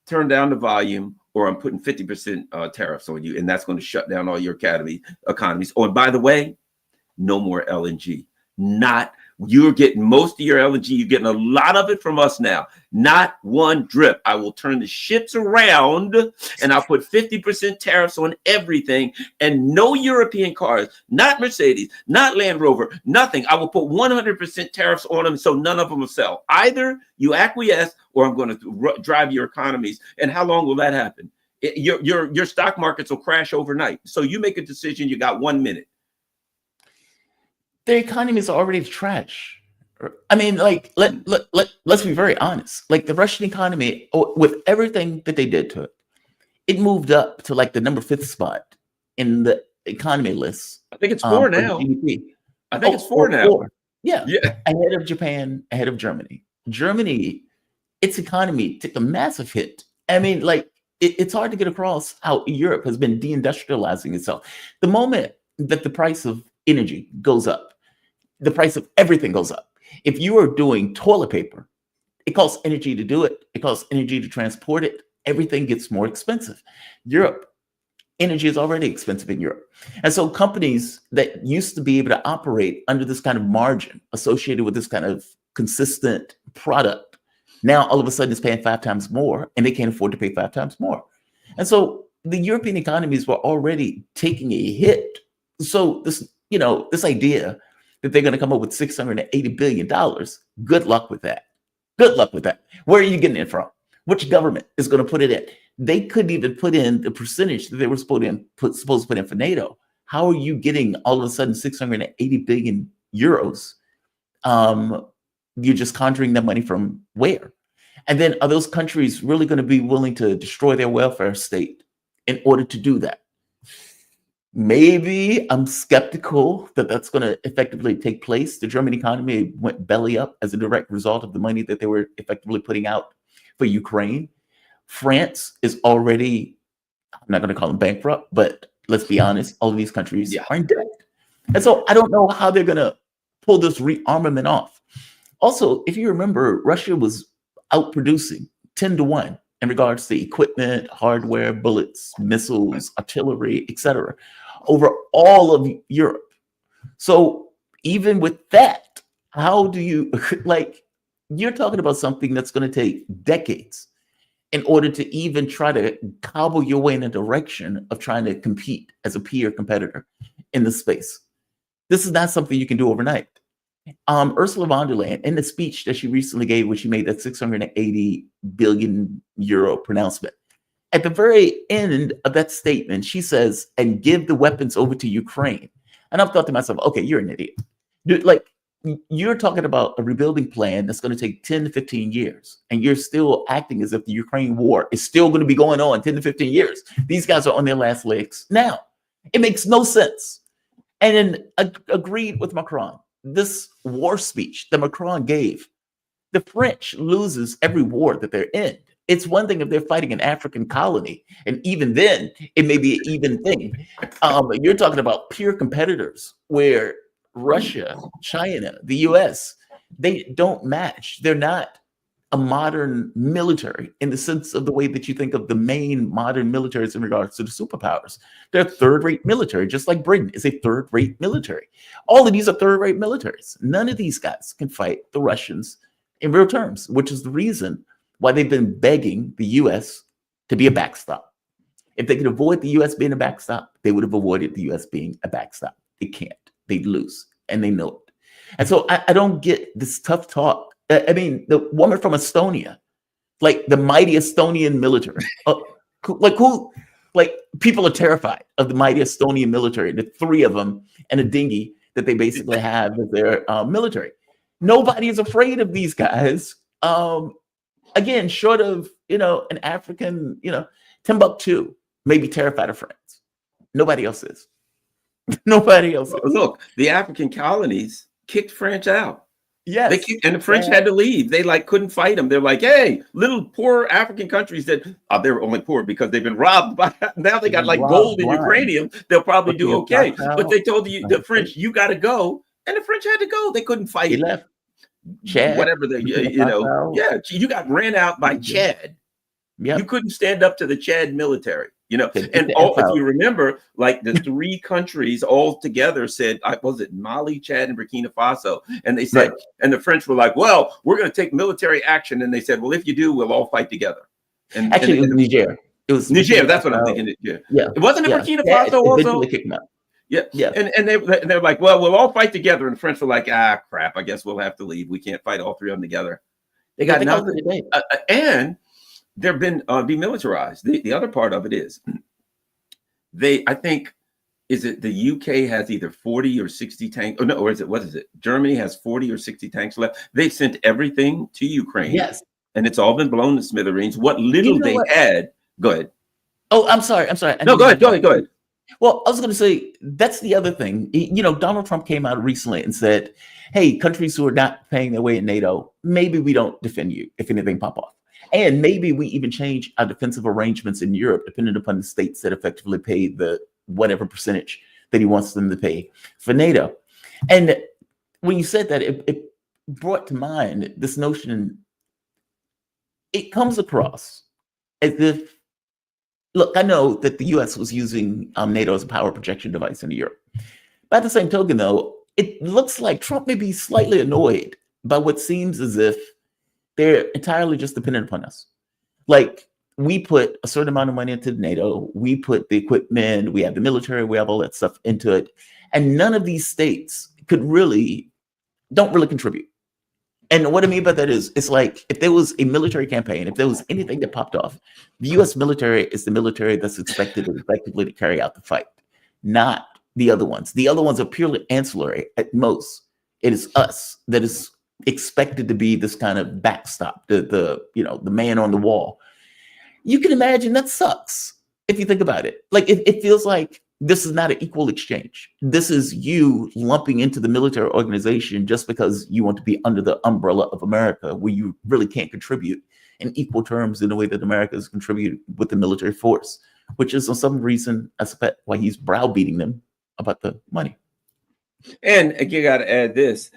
turn down the volume, or I'm putting 50% tariffs on you, and that's going to shut down all your economies. Oh, and by the way, no more LNG. You're getting most of your LNG. You're getting a lot of it from us now. Not one drip. I will turn the ships around and I'll put 50% tariffs on everything, and no European cars, not Mercedes, not Land Rover, nothing. I will put 100% tariffs on them, so none of them will sell. Either you acquiesce or I'm going to drive your economies. And how long will that happen? Your stock markets will crash overnight. So you make a decision. You got 1 minute. Their economy is already trash. I mean, like, let's be very honest. Like, the Russian economy, with everything that they did to it, it moved up to like the number 5th spot in the economy list. I think it's 4 now. GDP. I think it's 4 now. 4. Yeah. Ahead of Japan, ahead of Germany. Germany, its economy took a massive hit. I mean, like, it's hard to get across how Europe has been deindustrializing itself. The moment that the price of energy goes up, the price of everything goes up. If you are doing toilet paper, it costs energy to do it. It costs energy to transport it. Everything gets more expensive. Europe, energy is already expensive in Europe. And so companies that used to be able to operate under this kind of margin associated with this kind of consistent product, now all of a sudden is paying 5 times more, and they can't afford to pay 5 times more. And so the European economies were already taking a hit. So this idea that they're going to come up with $680 billion, good luck with that. Good luck with that. Where are you getting it from? Which government is going to put it in? They couldn't even put in the percentage that they were supposed to put in for NATO. How are you getting all of a sudden 680 billion euros? You're just conjuring that money from where? And then are those countries really going to be willing to destroy their welfare state in order to do that? Maybe. I'm skeptical that that's going to effectively take place. The German economy went belly up as a direct result of the money that they were effectively putting out for Ukraine. France is already, I'm not going to call them bankrupt, but let's be honest, all of these countries are in debt. And so I don't know how they're going to pull this rearmament off. Also, if you remember, Russia was outproducing 10-1 in regards to equipment, hardware, bullets, missiles, artillery, etc., over all of Europe. So even with that, how do you like? You're talking about something that's going to take decades in order to even try to cobble your way in a direction of trying to compete as a peer competitor in the space. This is not something you can do overnight. Ursula von der Leyen, in the speech that she recently gave, when she made that 680 billion euro pronouncement, at the very end of that statement, she says, "And give the weapons over to Ukraine." And I've thought to myself, okay, you're an idiot. Dude, like, you're talking about a rebuilding plan that's going to take 10 to 15 years, and you're still acting as if the Ukraine war is still going to be going on 10 to 15 years. These guys are on their last legs now. It makes no sense. And then agreed with Macron. This war speech that Macron gave, the French loses every war that they're in. It's one thing if they're fighting an African colony, and even then, it may be an even thing. You're talking about peer competitors where Russia, China, the US, they don't match. They're not a modern military in the sense of the way that you think of the main modern militaries in regards to the superpowers. They're third-rate military, just like Britain is a third-rate military. All of these are third-rate militaries. None of these guys can fight the Russians in real terms, which is the reason why they've been begging the US to be a backstop. If they could avoid the US being a backstop, they would have avoided the US being a backstop. They can't. They'd lose, and they know it. And so I don't get this tough talk. I mean, the woman from Estonia, like the mighty Estonian military, like people are terrified of the mighty Estonian military, the three of them and a dinghy that they basically have as their military. Nobody is afraid of these guys. Again, short of, an African, Timbuktu may be terrified of France. Nobody else is. Nobody else is. Look, the African colonies kicked French out. Yes. And the French had to leave. They couldn't fight them. They're like, hey, little poor African countries that they were only poor because they've been robbed by now they got gold and uranium. They'll probably do okay. But they told the French, you got to go. And the French had to go. They couldn't fight. He left. Chad, whatever you got ran out by Chad. Yep. You couldn't stand up to the Chad military, And if you remember, like the three countries all together said, was it Mali, Chad, and Burkina Faso? And they said, and the French were like, well, we're going to take military action. And they said, well, if you do, we'll all fight together. And actually, it was Niger. It was Niger. That's what I'm thinking. Yeah. It wasn't Burkina Faso also. Yeah. And they're like, well, we'll all fight together. And the French were like, crap, I guess we'll have to leave. We can't fight all three of them together. They got nothing. And they've been demilitarized. The other part of it is I think, is it the UK has either 40 or 60 tanks? Oh, no, or what is it? Germany has 40 or 60 tanks left. They've sent everything to Ukraine. Yes. And it's all been blown to smithereens. What little they had. Go ahead. Oh, I'm sorry. No, go ahead. Well, I was going to say, that's the other thing. Donald Trump came out recently and said, hey, countries who are not paying their way in NATO, maybe we don't defend you if anything pop off. And maybe we even change our defensive arrangements in Europe, depending upon the states that effectively pay the whatever percentage that he wants them to pay for NATO. And when you said that, it brought to mind this notion. It comes across as if, look, I know that the US was using NATO as a power projection device in Europe. By the same token, though, it looks like Trump may be slightly annoyed by what seems as if they're entirely just dependent upon us. Like, we put a certain amount of money into NATO, we put the equipment, we have the military, we have all that stuff into it. And none of these states don't really contribute. And what I mean by that is, it's like if there was a military campaign, if there was anything that popped off, the US military is the military that's expected effectively to carry out the fight, not the other ones. The other ones are purely ancillary at most. It is us that is expected to be this kind of backstop, the man on the wall. You can imagine that sucks if you think about it. Like it feels like this is not an equal exchange. This is you lumping into the military organization just because you want to be under the umbrella of America, where you really can't contribute in equal terms in the way that America has contributed with the military force, which is on some reason, I suspect, why he's browbeating them about the money. And you got to add this.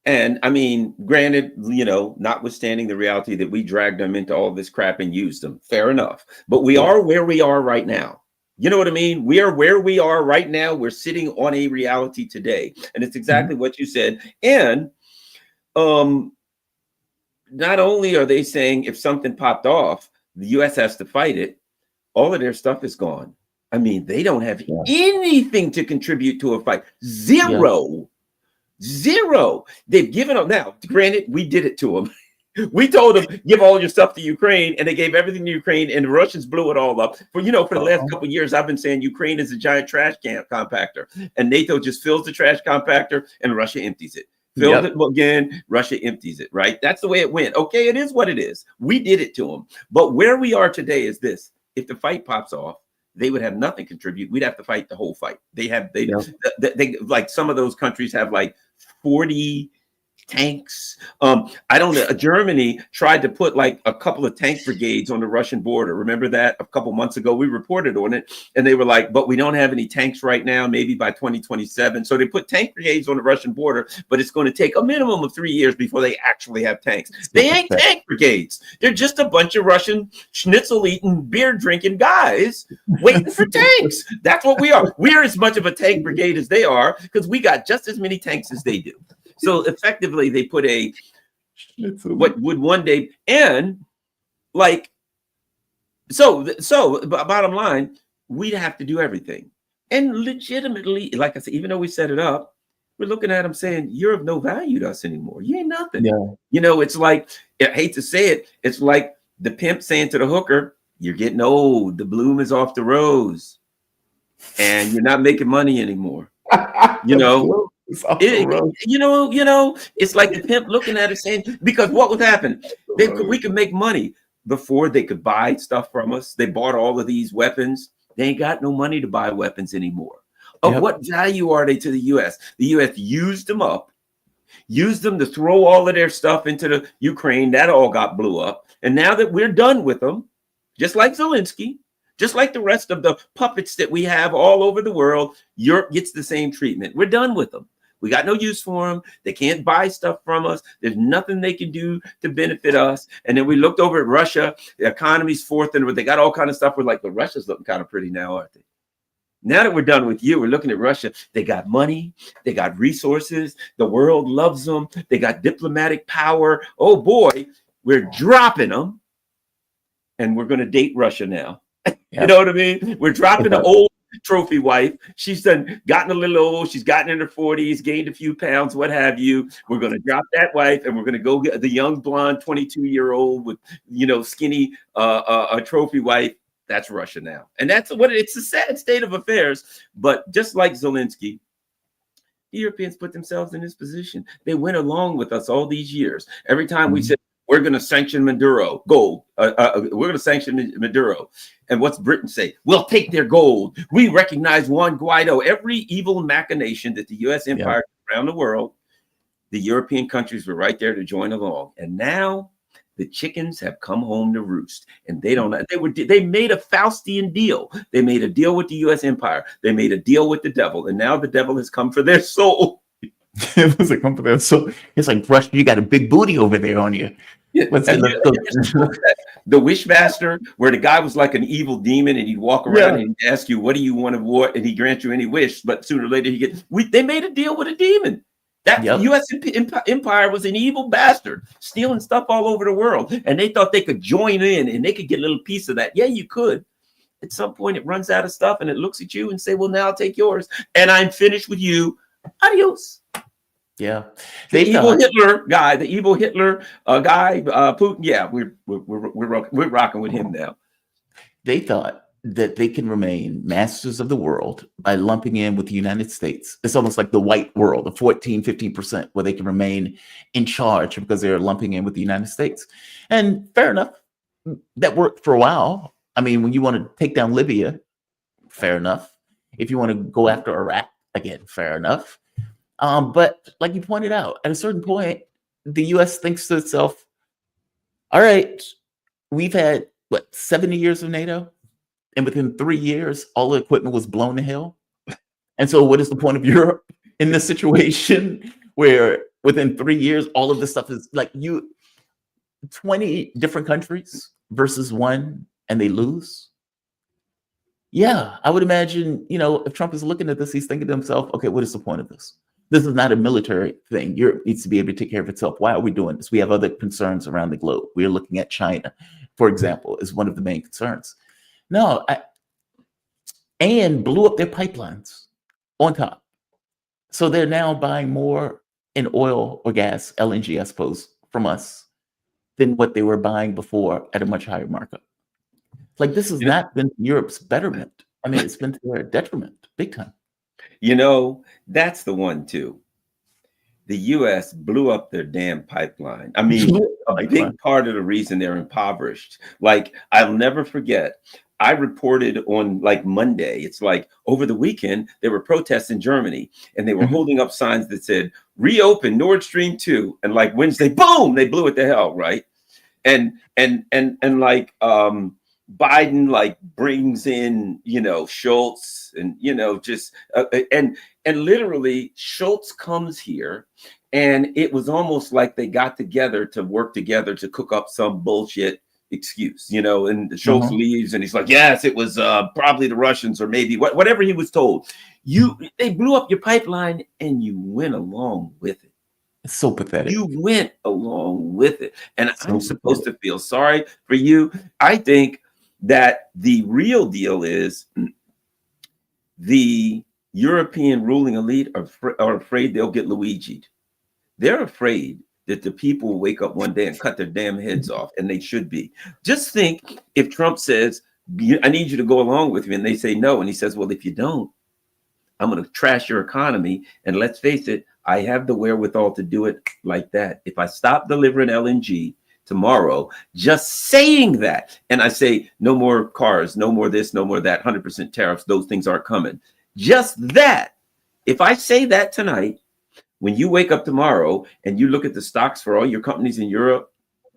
And I mean, granted, notwithstanding the reality that we dragged them into all this crap and used them, fair enough. But we are where we are right now. You know what I mean? We are where we are right now. We're sitting on a reality today. And it's exactly what you said. And not only are they saying if something popped off, the US has to fight it, all of their stuff is gone. I mean, they don't have anything to contribute to a fight. Zero. They've given up. Now, granted, we did it to them. We told them, give all your stuff to Ukraine, and they gave everything to Ukraine, and the Russians blew it all up. For the last couple of years, I've been saying Ukraine is a giant trash compactor, and NATO just fills the trash compactor, and Russia empties it. Fills it again, Russia empties it, right? That's the way it went. Okay, it is what it is. We did it to them. But where we are today is this. If the fight pops off, they would have nothing contribute. We'd have to fight the whole fight. They like some of those countries have like 40 tanks. I don't know. Germany tried to put like a couple of tank brigades on the Russian border. Remember that a couple months ago? We reported on it, and they were like, but we don't have any tanks right now, maybe by 2027. So they put tank brigades on the Russian border, but it's going to take a minimum of 3 years before they actually have tanks. They ain't tank brigades. They're just a bunch of Russian schnitzel-eating, beer-drinking guys waiting for tanks. That's what we are. We're as much of a tank brigade as they are because we got just as many tanks as they do. So effectively, they put what would one day end like. So bottom line, we'd have to do everything, and legitimately, like I said, even though we set it up, we're looking at them saying, "You're of no value to us anymore. You ain't nothing." Yeah. It's like, I hate to say it, it's like the pimp saying to the hooker, "You're getting old. The bloom is off the rose, and you're not making money anymore." It's like the pimp looking at it saying, because what would happen? We could make money before they could buy stuff from us. They bought all of these weapons. They ain't got no money to buy weapons anymore. Of what value are they to the US? The US used them up, used them to throw all of their stuff into the Ukraine. That all got blew up. And now that we're done with them, just like Zelensky, just like the rest of the puppets that we have all over the world, Europe gets the same treatment. We're done with them. We got no use for them. They can't buy stuff from us. There's nothing they can do to benefit us. And then we looked over at Russia. The economy's fourth, and they got all kind of stuff. We're like, the Russia's looking kind of pretty now, aren't they? Now that we're done with you, we're looking at Russia. They got money. They got resources. The world loves them. They got diplomatic power. Oh, boy, we're dropping them. And we're going to date Russia now. You know what I mean? We're dropping the old trophy wife. She's gotten a little old. She's gotten in her 40s, gained a few pounds, what have you. We're going to drop that wife, and we're going to go get the young blonde 22-year-old with, skinny a trophy wife. That's Russia now. And that's what it's a sad state of affairs. But just like Zelensky, the Europeans put themselves in this position. They went along with us all these years. Every time we said, we're going to sanction Maduro, gold. We're going to sanction Maduro. And what's Britain say? We'll take their gold. We recognize Juan Guaido. Every evil machination that the U.S. empire around the world, the European countries were right there to join along. And now the chickens have come home to roost. And they made a Faustian deal. They made a deal with the U.S. empire. They made a deal with the devil. And now the devil has come for their soul. It was come for their soul. It's like, Rush, you got a big booty over there on you. The Wishmaster, where the guy was like an evil demon, and he'd walk around and he'd ask you, what do you want of war? And he'd grant you any wish. But sooner or later, they made a deal with a demon. That U.S. empire was an evil bastard, stealing stuff all over the world. And they thought they could join in and they could get a little piece of that. Yeah, you could. At some point, it runs out of stuff and it looks at you and say, well, now I'll take yours. And I'm finished with you. Adios. Yeah, the evil Hitler guy, Putin. Yeah, we're rocking with him now. They thought that they can remain masters of the world by lumping in with the United States. It's almost like the white world, the 14-15%, where they can remain in charge because they're lumping in with the United States. And fair enough, that worked for a while. I mean, when you want to take down Libya, fair enough. If you want to go after Iraq, again, fair enough. But like you pointed out, at a certain point, the U.S. thinks to itself, all right, we've had, 70 years of NATO? And within 3 years, all the equipment was blown to hell. And so what is the point of Europe in this situation where within 3 years, all of this stuff is like 20 different countries versus one, and they lose. Yeah, I would imagine, if Trump is looking at this, he's thinking to himself, okay, what is the point of this? This is not a military thing. Europe needs to be able to take care of itself. Why are we doing this? We have other concerns around the globe. We're looking at China, for example, as one of the main concerns. No, and blew up their pipelines on top. So they're now buying more in oil or gas, LNG, I suppose, from us than what they were buying before at a much higher markup. Like, this has not been Europe's betterment. I mean, it's been to their detriment, big time. That's the one too. The U.S. blew up their damn pipeline. I mean, a big part of the reason they're impoverished. Like, I'll never forget, I reported on like Monday. It's like over the weekend, there were protests in Germany and they were holding up signs that said, reopen Nord Stream 2. And like Wednesday, boom, they blew it to hell, right? And like Biden like brings in, Schultz and, just and literally Schultz comes here, and it was almost like they got together to work together to cook up some bullshit excuse, and Schultz leaves and he's like, yes, it was probably the Russians or maybe whatever he was told. They blew up your pipeline and you went along with it. It's so pathetic. You went along with it. And I'm supposed to feel sorry for you. I think that the real deal is the European ruling elite are afraid they'll get Luigi'd. They're afraid that the people will wake up one day and cut their damn heads off, and they should be. Just think if Trump says, I need you to go along with me, and they say no, and he says, well, if you don't, I'm going to trash your economy. And let's face it, I have the wherewithal to do it like that. If I stop delivering LNG tomorrow, just saying that, and I say no more cars, no more this, no more that, 100% tariffs, those things aren't coming. Just that, if I say that tonight, when you wake up tomorrow and you look at the stocks for all your companies in Europe,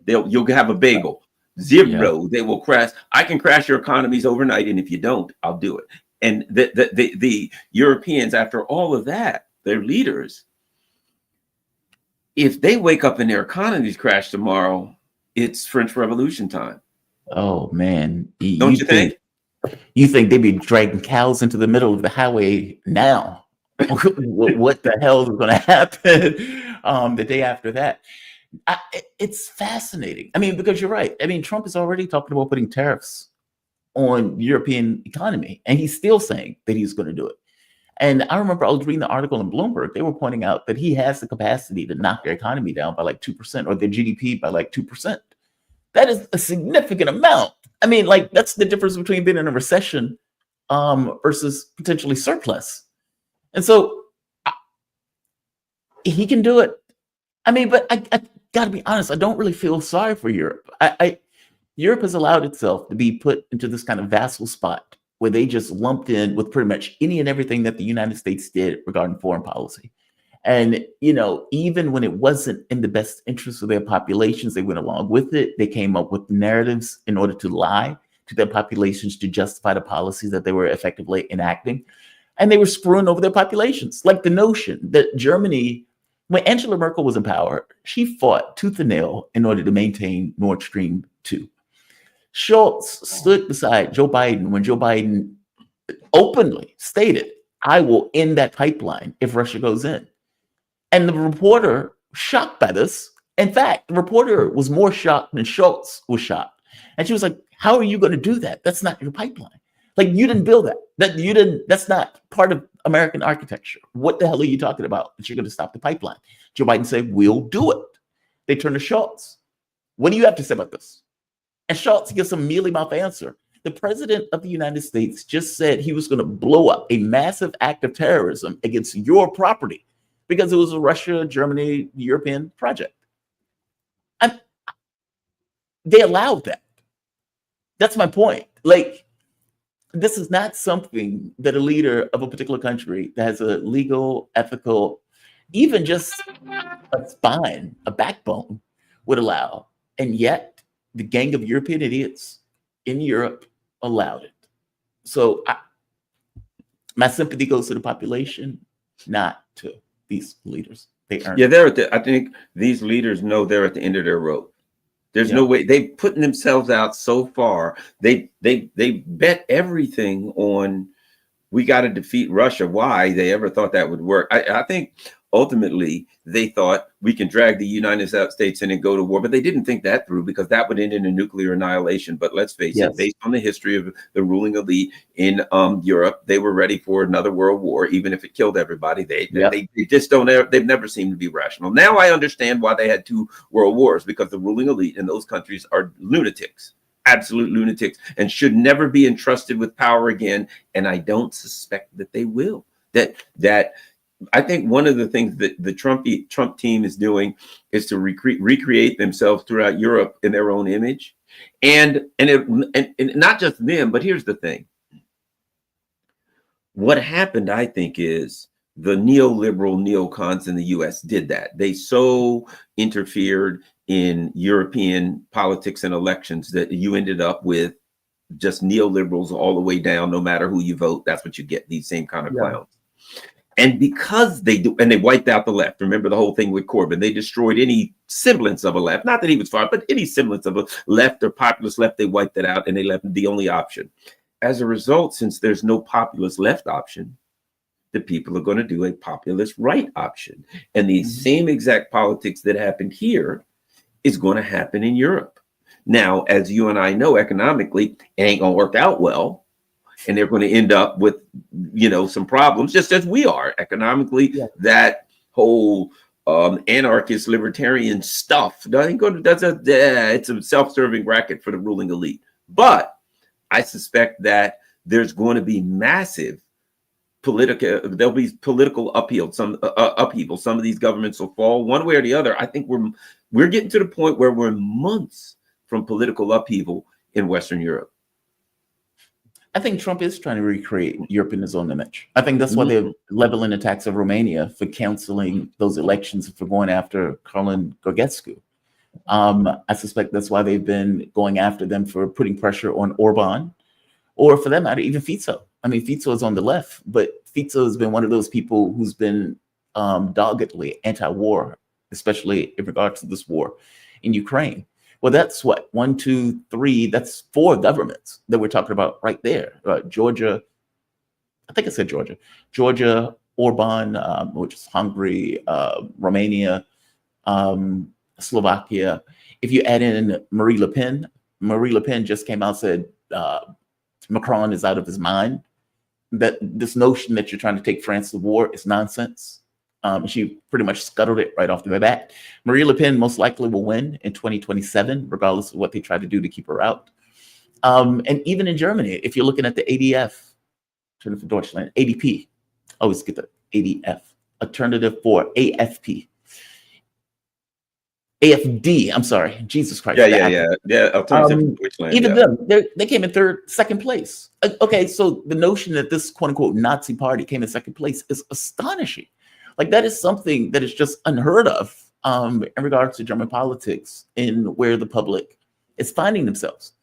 you'll have a bagel. Zero, they will crash. I can crash your economies overnight, and if you don't, I'll do it. And the Europeans, after all of that, their leaders, if they wake up and their economies crash tomorrow, it's French Revolution time. Oh man, don't you think? You think they'd be dragging cows into the middle of the highway now? What the hell is going to happen the day after that? It's fascinating. I mean, because you're right. I mean, Trump is already talking about putting tariffs on European economy, and he's still saying that he's going to do it. And I remember I was reading the article in Bloomberg. They were pointing out that he has the capacity to knock their economy down by like 2% or their GDP by like 2%. That is a significant amount. I mean, like, that's the difference between being in a recession versus potentially surplus. And so he can do it. I mean, but I got to be honest, I don't really feel sorry for Europe. Europe has allowed itself to be put into this kind of vassal spot where they just lumped in with pretty much any and everything that the United States did regarding foreign policy. And, even when it wasn't in the best interest of their populations, they went along with it. They came up with narratives in order to lie to their populations to justify the policies that they were effectively enacting. And they were screwing over their populations. Like the notion that Germany, when Angela Merkel was in power, she fought tooth and nail in order to maintain Nord Stream 2. Schultz stood beside Joe Biden when Joe Biden openly stated, I will end that pipeline if Russia goes in. And the reporter, shocked by this, in fact, the reporter was more shocked than Schultz was shocked. And she was like, how are you going to do that? That's not your pipeline. Like, you didn't build that. That's not part of American architecture. What the hell are you talking about that you're going to stop the pipeline? Joe Biden said, we'll do it. They turned to Schultz. What do you have to say about this? And Schultz gives a mealy-mouth answer. The president of the United States just said he was going to blow up a massive act of terrorism against your property because it was a Russia, Germany, European project. And they allowed that. That's my point. Like, this is not something that a leader of a particular country that has a legal, ethical, even just a spine, a backbone would allow. And yet, the gang of European idiots in Europe allowed it. So my sympathy goes to the population, not to these leaders. They earned Yeah, it. they're at the, I think these leaders know they're at the end of their rope. There's no Yeah. way they've putting themselves out so far. They bet everything on we got to defeat Russia. Why they ever thought that would work? I think ultimately they thought we can drag the United States in and go to war, but they didn't think that through because that would end in a nuclear annihilation. But let's face it, Yes. based on the history of the ruling elite in Europe, they were ready for another world war, even if it killed everybody. Yep. They just don't ever, they've never seemed to be rational. Now I understand why they had two world wars, because the ruling elite in those countries are lunatics, absolute lunatics, and should never be entrusted with power again. And I don't suspect that they will. That I think one of the things that the Trump team is doing is to recreate themselves throughout Europe in their own image, and not just them. But here's the thing: what happened, I think, is the neoliberal neocons in the U.S. did that. They so interfered in European politics and elections that you ended up with just neoliberals all the way down. No matter who you vote, that's what you get, these same kind of Yeah. clowns. And because they do, and they wiped out the left. Remember the whole thing with Corbyn. They destroyed any semblance of a left. Not that he was far, but any semblance of a left or populist left, they wiped it out and they left the only option. As a result, since there's no populist left option, the people are going to do a populist right option. And the same exact politics that happened here is going to happen in Europe. Now, as you and I know, economically, it ain't going to work out well. And they're going to end up with, some problems, just as we are economically. Yeah. That whole anarchist libertarian stuff it's a self-serving racket for the ruling elite. But I suspect that there's going to be massive there'll be political upheaval. Some of these governments will fall one way or the other. I think we're getting to the point where we're months from political upheaval in Western Europe. I think Trump is trying to recreate Europe in his own image. I think that's why they're leveling attacks of Romania for canceling those elections, for going after Garland Nixon. I suspect that's why they've been going after them for putting pressure on Orban, or for that matter, even Fico. I mean, Fico is on the left, but Fico has been one of those people who's been doggedly anti-war, especially in regards to this war in Ukraine. Well, that's what, 1, 2, 3, that's 4 governments that we're talking about right there. Georgia, I think I said Georgia, Orban, which is Hungary, Romania, Slovakia. If you add in Marie Le Pen just came out and said Macron is out of his mind. That this notion that you're trying to take France to war is nonsense. She pretty much scuttled it right off the bat. Marie Le Pen most likely will win in 2027, regardless of what they try to do to keep her out. And even in Germany, if you're looking at the ADF, Alternative for Deutschland, ADP, I always get the ADF, Alternative for AFP. AFD, I'm sorry, Jesus Christ. Yeah. Alternative for Deutschland. Even them, they came in second place. Okay, so the notion that this quote unquote Nazi party came in second place is astonishing. Like, that is something that is just unheard of in regards to German politics and where the public is finding themselves.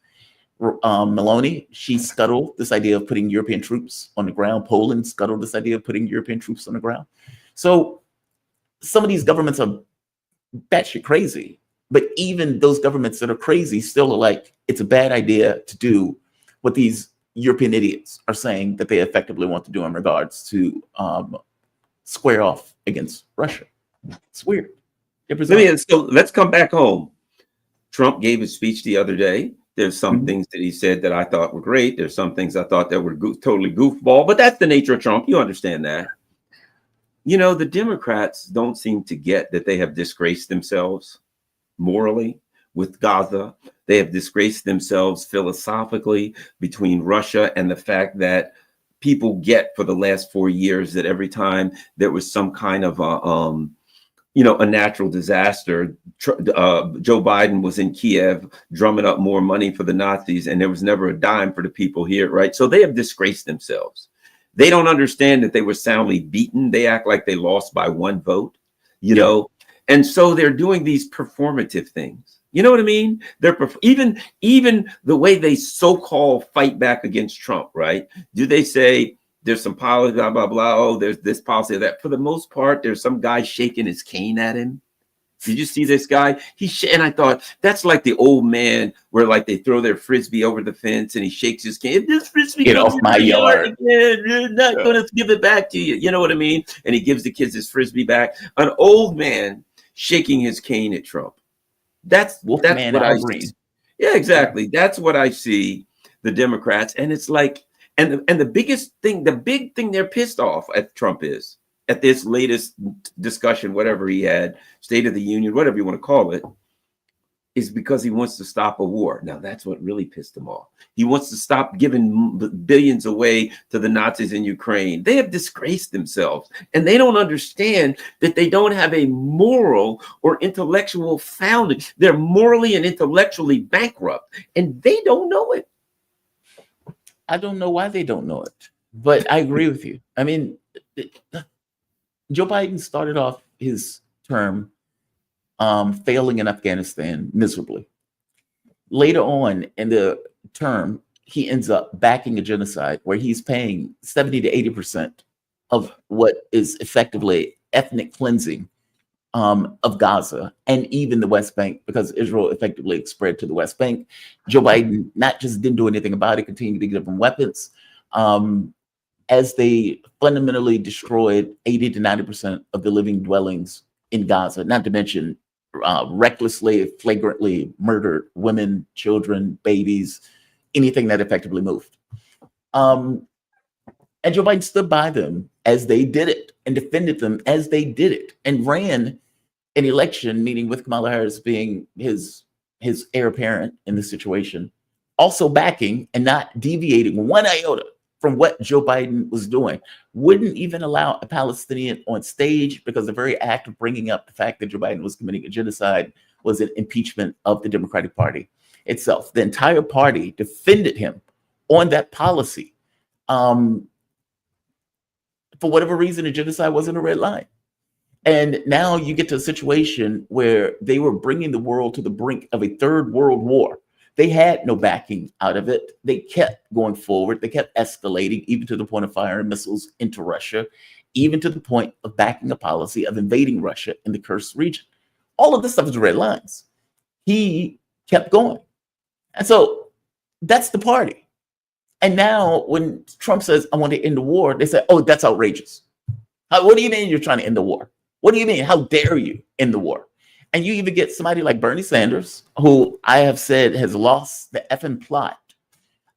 Meloni, she scuttled this idea of putting European troops on the ground. Poland scuttled this idea of putting European troops on the ground. So some of these governments are batshit crazy, but even those governments that are crazy still are like, it's a bad idea to do what these European idiots are saying that they effectively want to do in regards to square off against Russia. It's weird. So let's come back home. Trump gave his speech the other day. There's some things that he said that I thought were great. There's some things I thought that were totally goofball, but that's the nature of Trump. You understand that. The Democrats don't seem to get that they have disgraced themselves morally with Gaza. They have disgraced themselves philosophically between Russia, and the fact that people get for the last 4 years that every time there was some kind of a natural disaster, Joe Biden was in Kiev drumming up more money for the Nazis, and there was never a dime for the people here, right? So they have disgraced themselves. They don't understand that they were soundly beaten. They act like they lost by 1 vote, and so they're doing these performative things. You know what I mean? They're even the way they so-called fight back against Trump, right? Do they say there's some policy, blah, blah, blah. Oh, there's this policy or that. For the most part, there's some guy shaking his cane at him. Did you see this guy? And I thought that's like the old man where like they throw their frisbee over the fence and he shakes his cane. If this frisbee Get comes off my yard again, you're not going to give it back to you. You know what I mean? And he gives the kids his frisbee back. An old man shaking his cane at Trump. That's what I see. Yeah, exactly. That's what I see. The Democrats, and it's like, and the big thing they're pissed off at Trump is, at this latest discussion, whatever he had, State of the Union, whatever you want to call it, is because he wants to stop a war. Now, that's what really pissed him off. He wants to stop giving billions away to the Nazis in Ukraine. They have disgraced themselves, and they don't understand that they don't have a moral or intellectual founding. They're morally and intellectually bankrupt, and they don't know it. I don't know why they don't know it, but I agree with you. I mean, Joe Biden started off his term failing in Afghanistan miserably. Later on in the term, he ends up backing a genocide where he's paying 70 to 80% of what is effectively ethnic cleansing of Gaza and even the West Bank, because Israel effectively spread to the West Bank. Joe Biden not just didn't do anything about it, continued to give them weapons. As they fundamentally destroyed 80 to 90% of the living dwellings in Gaza, not to mention recklessly, flagrantly murdered women, children, babies, anything that effectively moved. And Joe Biden stood by them as they did it and defended them as they did it and ran an election, meeting with Kamala Harris being his heir apparent in this situation, also backing and not deviating one iota from what Joe Biden was doing. Wouldn't even allow a Palestinian on stage because the very act of bringing up the fact that Joe Biden was committing a genocide was an impeachment of the Democratic Party itself. The entire party defended him on that policy. For whatever reason, a genocide wasn't a red line. And now you get to a situation where they were bringing the world to the brink of a third world war. They had no backing out of it. They kept going forward. They kept escalating, even to the point of firing missiles into Russia, even to the point of backing a policy of invading Russia in the Kursk region. All of this stuff is red lines. He kept going. And so that's the party. And now when Trump says, I want to end the war, they say, oh, that's outrageous. What do you mean you're trying to end the war? What do you mean? How dare you end the war? And you even get somebody like Bernie Sanders, who I have said has lost the effing plot,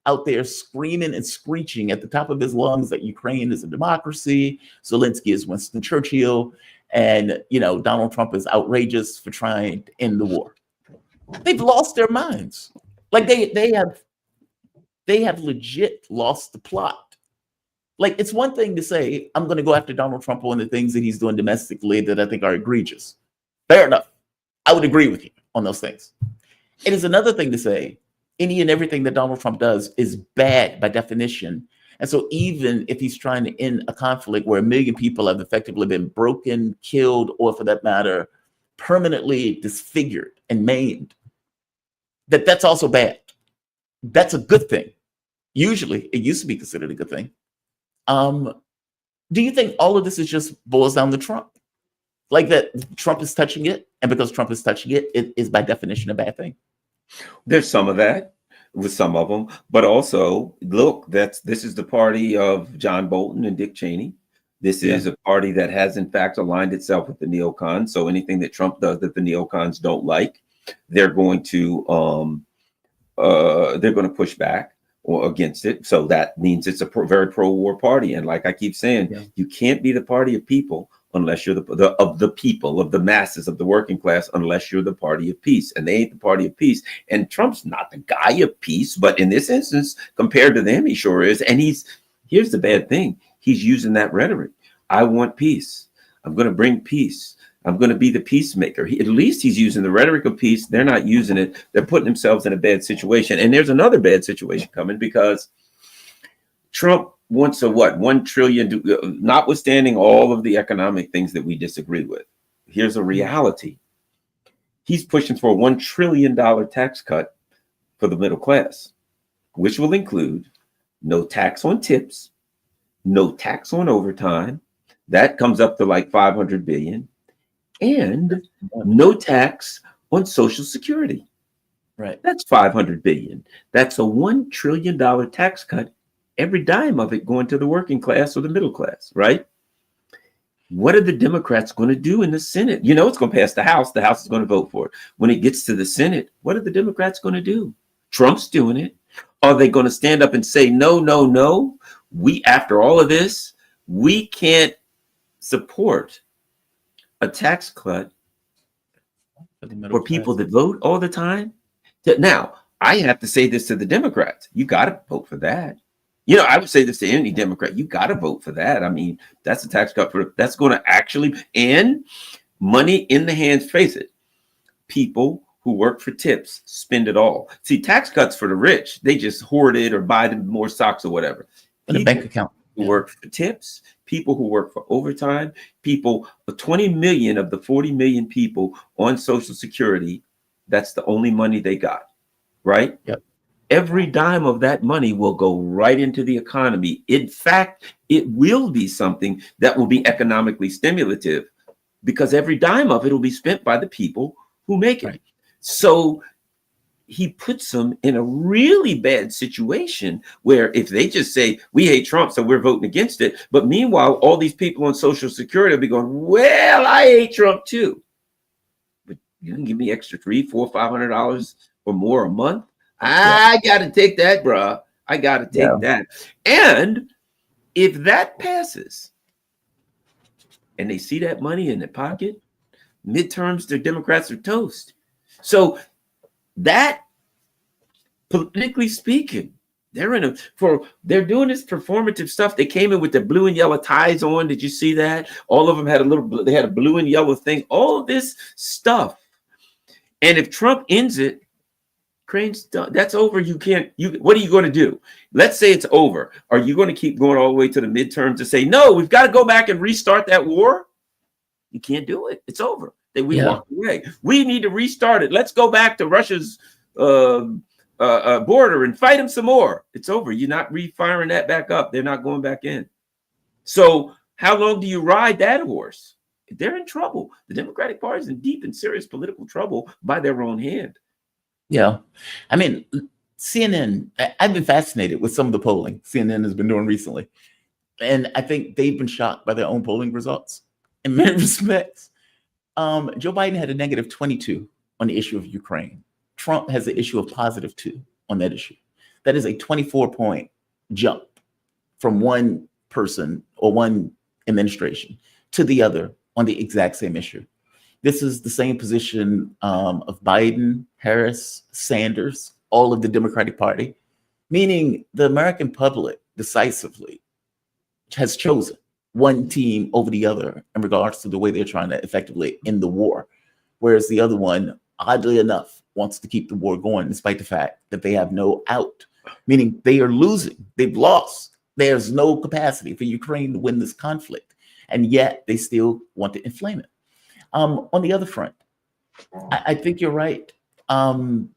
out there screaming and screeching at the top of his lungs that Ukraine is a democracy, Zelensky is Winston Churchill, and Donald Trump is outrageous for trying to end the war. They've lost their minds. Like they have legit lost the plot. Like, it's one thing to say, I'm going to go after Donald Trump on the things that he's doing domestically that I think are egregious. Fair enough. I would agree with you on those things. It is another thing to say any and everything that Donald Trump does is bad by definition. And so even if he's trying to end a conflict where 1 million people have effectively been broken, killed, or for that matter, permanently disfigured and maimed, that's also bad. That's a good thing. Usually, it used to be considered a good thing. Do you think all of this is just boils down to Trump? Like that Trump is touching it, and because Trump is touching it, it is by definition a bad thing? There's some of that with some of them, but also look, this is the party of John Bolton and Dick Cheney. This is a party that has in fact aligned itself with the neocons. So anything that Trump does that the neocons don't like, they're going to push back or against it. So that means it's a very pro-war party. And like I keep saying, you can't be the party of people unless you're the people, of the masses, of the working class, unless you're the party of peace. And they ain't the party of peace. And Trump's not the guy of peace, but in this instance, compared to them, he sure is. And here's the bad thing. He's using that rhetoric. I want peace. I'm going to bring peace. I'm going to be the peacemaker. At least he's using the rhetoric of peace. They're not using it. They're putting themselves in a bad situation. And there's another bad situation coming because Trump wants a 1 trillion, notwithstanding all of the economic things that we disagree with. Here's a reality. He's pushing for a $1 trillion tax cut for the middle class, which will include no tax on tips, no tax on overtime. That comes up to like 500 billion, and no tax on Social Security. Right. That's 500 billion. That's a $1 trillion tax cut, every dime of it going to the working class or the middle class, right? What are the Democrats going to do in the Senate? You know, it's going to pass the House. The House is going to vote for it. When it gets to the Senate, what are the Democrats going to do? Trump's doing it. Are they going to stand up and say, no, no, no? We, after all of this, we can't support a tax cut for people that vote all the time? Now, I have to say this to the Democrats. You got to vote for that. You know, I would say this to any Democrat. You got to vote for that. I mean, that's a tax cut that's going to actually, and money in the hands, face it, people who work for tips spend it all. See, tax cuts for the rich, they just hoard it or buy them more stocks or whatever. In a bank account. Who work for tips, people who work for overtime, people, 20 million of the 40 million people on Social Security, that's the only money they got, right? Yep. Every dime of that money will go right into the economy. In fact, it will be something that will be economically stimulative because every dime of it will be spent by the people who make it. Right. So he puts them in a really bad situation where if they just say, we hate Trump, so we're voting against it. But meanwhile, all these people on Social Security will be going, well, I hate Trump too. But you can give me extra $300, $400, $500 or more a month. I got to take that, bruh. I got to take that. And if that passes and they see that money in their pocket, midterms, the Democrats are toast. So that, politically speaking, they're they're doing this performative stuff. They came in with the blue and yellow ties on. Did you see that? All of them had they had a blue and yellow thing, all of this stuff. And if Trump ends it, Crane's done. That's over. What are you going to do? Let's say it's over. Are you going to keep going all the way to the midterms to say, no, we've got to go back and restart that war? You can't do it. It's over. We walked away. We need to restart it. Let's go back to Russia's border and fight them some more. It's over. You're not refiring that back up. They're not going back in. So how long do you ride that horse? They're in trouble. The Democratic Party is in deep and serious political trouble by their own hand. Yeah. I mean, CNN, I've been fascinated with some of the polling CNN has been doing recently. And I think they've been shocked by their own polling results in many respects. Joe Biden had a negative 22 on the issue of Ukraine. Trump has an issue of positive 2 on that issue. That is a 24-point jump from one person or one administration to the other on the exact same issue. This is the same position of Biden, Harris, Sanders, all of the Democratic Party, meaning the American public decisively has chosen one team over the other in regards to the way they're trying to effectively end the war, whereas the other one, oddly enough, wants to keep the war going despite the fact that they have no out, meaning they are losing. They've lost. There's no capacity for Ukraine to win this conflict, and yet they still want to inflame it. On the other front, I think you're right. From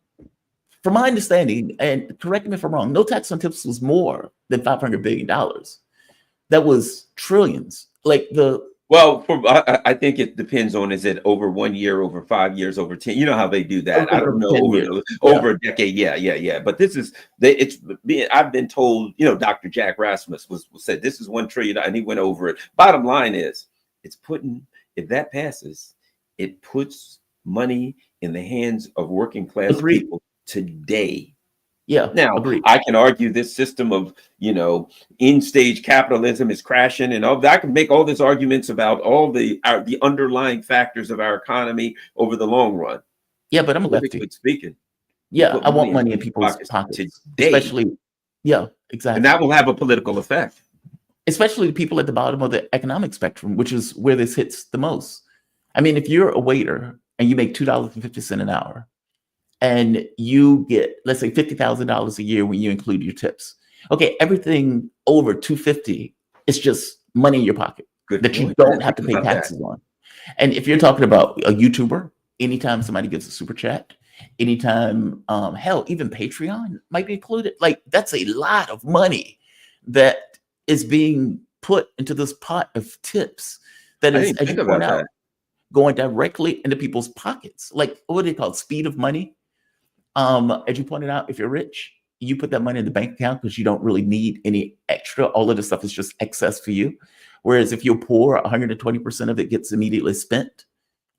my understanding, and correct me if I'm wrong, no tax on tips was more than $500 billion. That was trillions. I think it depends on, is it over 1 year, over 5 years, over 10? You know how they do that. I don't know, over a decade. Yeah. But this is, I've been told, Dr. Jack Rasmus said this is 1 trillion, and he went over it. Bottom line is, if that passes, it puts money in the hands of working class people today. Yeah. Now, I can argue this system of, end stage capitalism is crashing, and I can make all these arguments about all the underlying factors of our economy over the long run. Yeah, but I'm a lefty. Speaking. Yeah, I want money in people's pockets today. Especially, yeah, exactly. And that will have a political effect. Especially the people at the bottom of the economic spectrum, which is where this hits the most. I mean, if you're a waiter and you make $2.50 an hour and you get, let's say, $50,000 a year when you include your tips. Okay, everything over $250 is just money in your pocket that you don't have to pay taxes on. And if you're talking about a YouTuber, anytime somebody gives a super chat, anytime, hell, even Patreon might be included. Like, that's a lot of money that is being put into this pot of tips that I is, didn't as you think point about out, that. going directly into people's pockets. Like, what do they call it? Speed of money. As you pointed out, if you're rich, you put that money in the bank account because you don't really need any extra. All of this stuff is just excess for you. Whereas if you're poor, 120% of it gets immediately spent.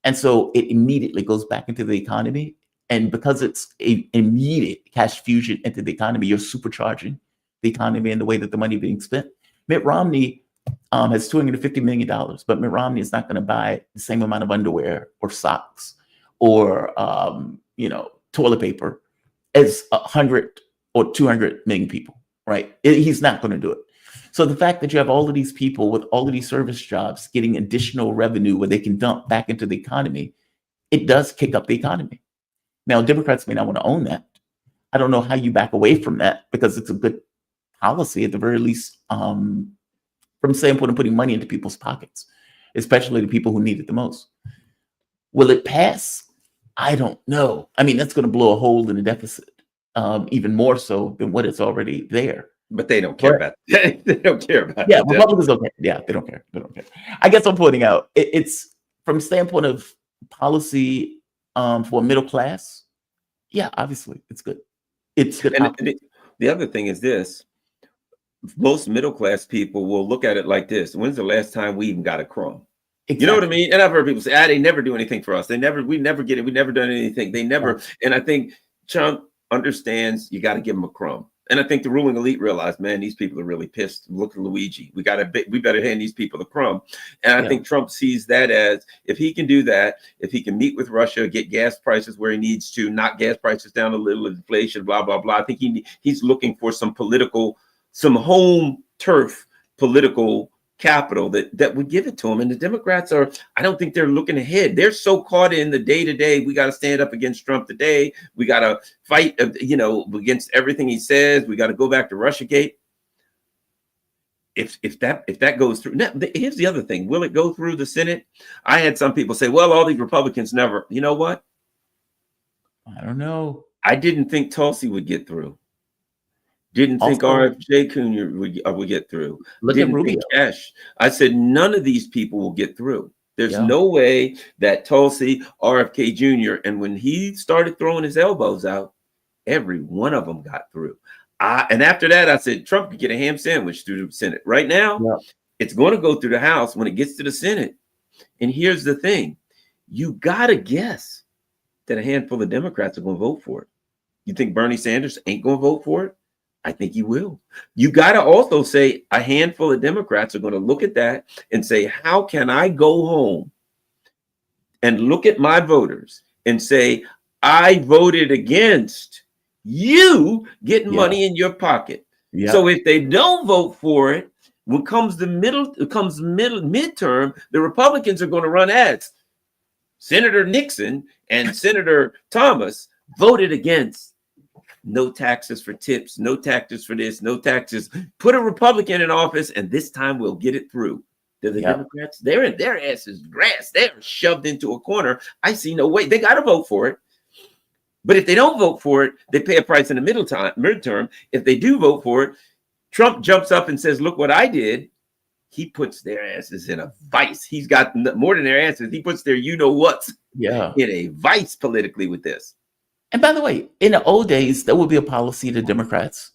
And so it immediately goes back into the economy. And because it's an immediate cash fusion into the economy, you're supercharging the economy in the way that the money being spent. Mitt Romney has $250 million, but Mitt Romney is not going to buy the same amount of underwear or socks or, toilet paper as 100 or 200 million people, right? He's not going to do it. So the fact that you have all of these people with all of these service jobs getting additional revenue where they can dump back into the economy, it does kick up the economy. Now, Democrats may not want to own that. I don't know how you back away from that because it's a good policy at the very least, from the standpoint of putting money into people's pockets, especially the people who need it the most. Will it pass? I don't know. I mean, that's going to blow a hole in the deficit, even more so than what is already there. But they don't care about that. They don't care about Yeah, that. Republicans don't care. Yeah, they don't care. They don't care. I guess I'm pointing out it's from the standpoint of policy for middle class. Yeah, obviously, it's good. It's good. And the other thing is this: most middle class people will look at it like this: when's the last time we even got a crumb? Exactly. You know what I mean? And I've heard people say, they never do anything for us. We never get it. We never done anything. They never. And I think Trump understands you got to give them a crumb. And I think the ruling elite realized, man, these people are really pissed. Look at Luigi. We better hand these people the crumb. And I think Trump sees that as, if he can do that, if he can meet with Russia, get gas prices where he needs to, knock gas prices down a little, inflation, blah, blah, blah. I think he's looking for some home turf political capital that would give it to him. And the Democrats I don't think they're looking ahead. They're so caught in the day-to-day. We got to stand up against Trump today. We got to fight, against everything he says. We got to go back to Russiagate. If that goes through. Now, here's the other thing. Will it go through the Senate? I had some people say, well, all these Republicans never. You know what? I don't know. I didn't think Tulsi would get through. Didn't think RFJ Jr. would get through. Didn't think Cash. I said none of these people will get through. There's no way that Tulsi, RFK Jr., and when he started throwing his elbows out, every one of them got through. And after that, I said Trump could get a ham sandwich through the Senate. Right now, it's going to go through the House when it gets to the Senate. And here's the thing. You got to guess that a handful of Democrats are going to vote for it. You think Bernie Sanders ain't going to vote for it? I think he will. You got to also say a handful of Democrats are going to look at that and say, how can I go home and look at my voters and say, I voted against you getting money in your pocket. So if they don't vote for it, when comes midterm, the Republicans are going to run ads. Senator Nixon and Senator Thomas voted against no taxes for tips, no taxes for this, no taxes. Put a Republican in office, and this time we'll get it through. The Democrats, they're in their asses grass. They're shoved into a corner. I see no way. They got to vote for it. But if they don't vote for it, they pay a price in the midterm. If they do vote for it, Trump jumps up and says, look what I did. He puts their asses in a vice. He's got more than their asses. He puts their you-know-whats in a vice politically with this. And by the way, in the old days, that would be a policy the Democrats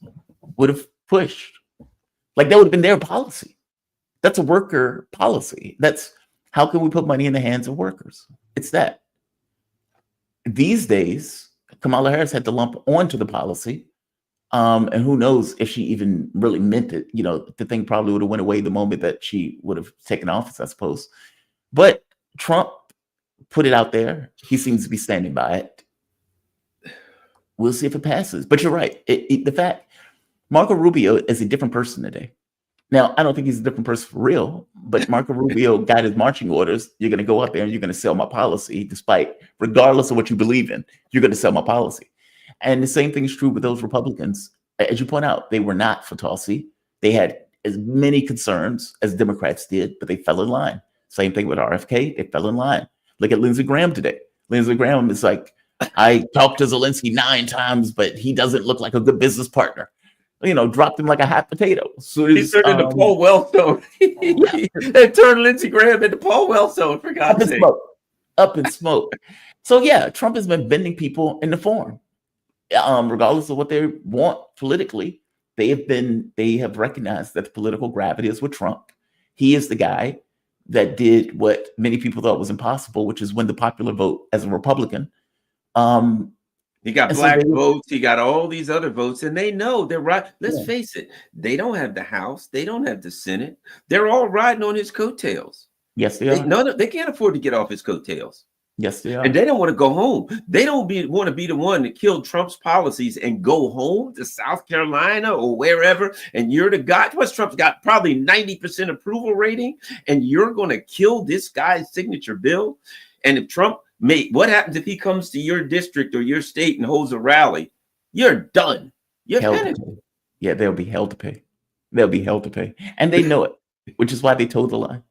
would have pushed. Like, that would have been their policy. That's a worker policy. That's how can we put money in the hands of workers? It's that. These days, Kamala Harris had to lump onto the policy. And who knows if she even really meant it. The thing probably would have went away the moment that she would have taken office, I suppose. But Trump put it out there. He seems to be standing by it. We'll see if it passes. But you're right. The fact Marco Rubio is a different person today. Now, I don't think he's a different person for real, but Marco Rubio got his marching orders. You're going to go up there and you're going to sell my policy, regardless of what you believe in, you're going to sell my policy. And the same thing is true with those Republicans. As you point out, they were not for Tulsi. They had as many concerns as Democrats did, but they fell in line. Same thing with RFK. They fell in line. Look at Lindsey Graham today. Lindsey Graham is like, I talked to Zelensky 9 times, but he doesn't look like a good business partner. dropped him like a hot potato. So He turned into Paul Wellstone. They turned Lindsey Graham into Paul Wellstone, for God's sake. Up in smoke. So yeah, Trump has been bending people in the form. Regardless of what they want politically, they have recognized that the political gravity is with Trump. He is the guy that did what many people thought was impossible, which is win the popular vote as a Republican. He got black votes. He got all these other votes, and they know they're right. Let's face it. They don't have the House. They don't have the Senate. They're all riding on his coattails. Yes, they are. They can't afford to get off his coattails. Yes, they are. And they don't want to go home. They don't want to be the one that killed Trump's policies and go home to South Carolina or wherever. And you're the guy. What's Trump's got? Probably 90% approval rating. And you're going to kill this guy's signature bill. And if Trump what happens if he comes to your district or your state and holds a rally? You're done. You're finished. Yeah, they'll be held to pay. They'll be held to pay. And they know it, which is why they told the lie.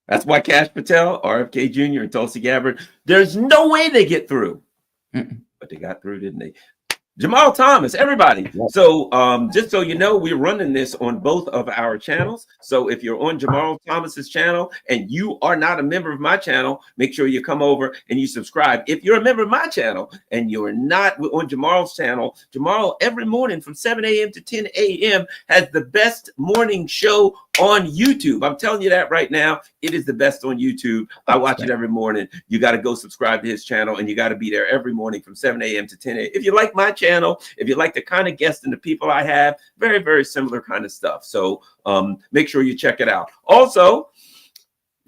That's why Cash Patel, RFK Jr., and Tulsi Gabbard, there's no way they get through. But they got through, didn't they? Jamarl Thomas, everybody. So just so you know, we're running this on both of our channels. So if you're on Jamarl Thomas's channel and you are not a member of my channel, make sure you come over and you subscribe. If you're a member of my channel and you're not on Jamarl's channel, Jamarl every morning from 7 a.m. to 10 a.m. has the best morning show on YouTube. I'm telling you that right now. It is the best on YouTube. I watch it every morning. You got to go subscribe to his channel, and you got to be there every morning from 7 a.m. to 10 a.m. If you like my channel, if you like the kind of guests and the people I have, very, very similar kind of stuff. So make sure you check it out. Also,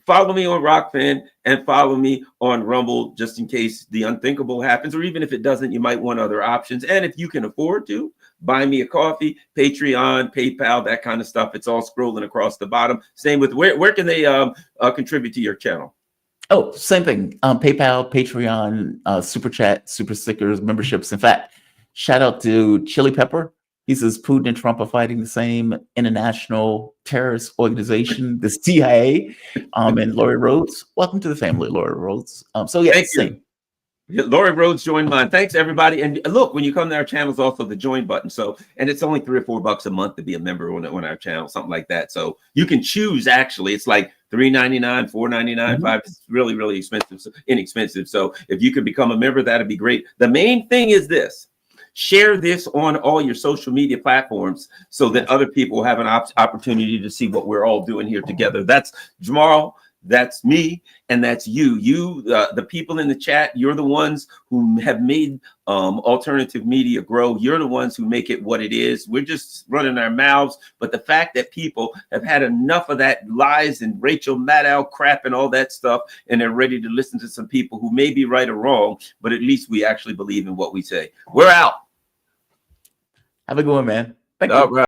follow me on Rockfin and follow me on Rumble, just in case the unthinkable happens, or even if it doesn't, you might want other options. And if you can afford to, buy me a coffee, Patreon, PayPal, that kind of stuff. It's all scrolling across the bottom. Same with where can they contribute to your channel? Oh, same thing. PayPal, Patreon, Super Chat, Super Stickers, memberships. In fact, shout out to Chili Pepper. He says Putin and Trump are fighting the same international terrorist organization, the CIA. And Laurie Rhodes, welcome to the family, Laurie Rhodes. So yeah, same. Laurie Rhodes joined mine. Thanks, everybody. And look, when you come to our channel, is also the join button. So, and it's only $3 or $4 a month to be a member on our channel, something like that. So you can choose. Actually, it's like $3.99, $4.99, $5. It's really, really inexpensive. So if you could become a member, that'd be great. The main thing is this: share this on all your social media platforms so that other people have an opportunity to see what we're all doing here together. That's Jamarl. That's me, and that's you. The people in the chat, you're the ones who have made alternative media grow. You're the ones who make it what it is. We're just running our mouths. But the fact that people have had enough of that lies and Rachel Maddow crap and all that stuff, and they're ready to listen to some people who may be right or wrong, but at least we actually believe in what we say. We're out. Have a good one, man. Thank you. All right.